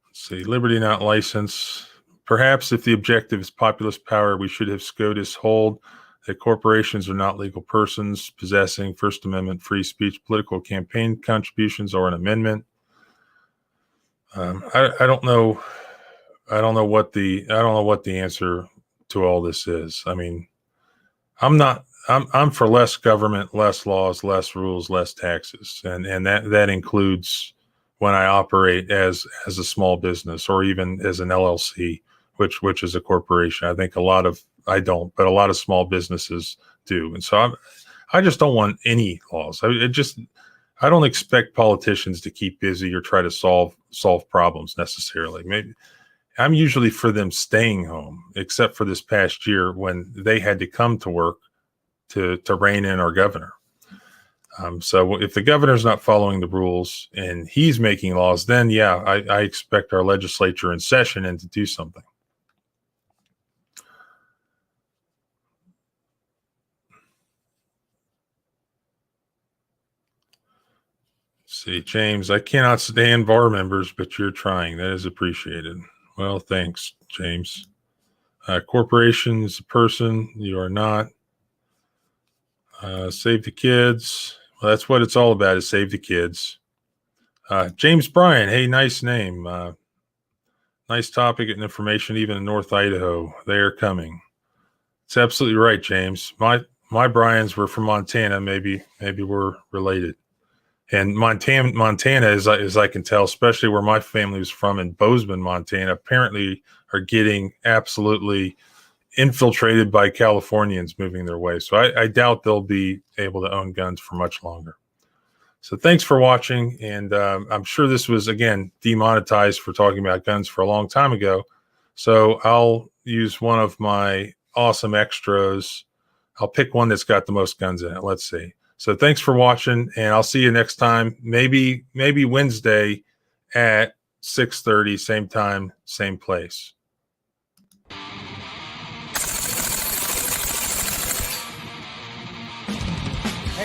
Let's see. Liberty not license. Perhaps if the objective is populist power, we should have SCOTUS hold that corporations are not legal persons possessing First Amendment free speech, political campaign contributions, or an amendment. I don't know. I don't know what the answer to all this is. I mean, I'm for less government, less laws, less rules, less taxes, and that includes when I operate as a small business or even as an LLC, which is a corporation. I think I don't, but a lot of small businesses do. And so I just don't want any laws. I don't expect politicians to keep busy or try to solve problems necessarily. Maybe I'm usually for them staying home, except for this past year when they had to come to work to rein in our governor. So if the governor's not following the rules and he's making laws, then yeah, I expect our legislature in session and to do something. See, James, I cannot stand bar members, but you're trying. That is appreciated. Well, thanks, James. Corporation is a person. You are not. Save the kids. Well, that's what it's all about, is save the kids. James Bryan, hey, nice name. Nice topic and information, even in North Idaho. They are coming. It's absolutely right, James. My Bryans were from Montana. Maybe we're related. And Montana, as I can tell, especially where my family was from in Bozeman, Montana, apparently are getting absolutely infiltrated by Californians moving their way. So I doubt they'll be able to own guns for much longer. So thanks for watching. And I'm sure this was, again, demonetized for talking about guns for a long time ago. So I'll use one of my awesome extras. I'll pick one that's got the most guns in it. Let's see. So thanks for watching, and I'll see you next time. Maybe Wednesday at 6:30, same time, same place.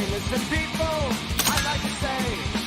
Hey, listen, people, I like to say,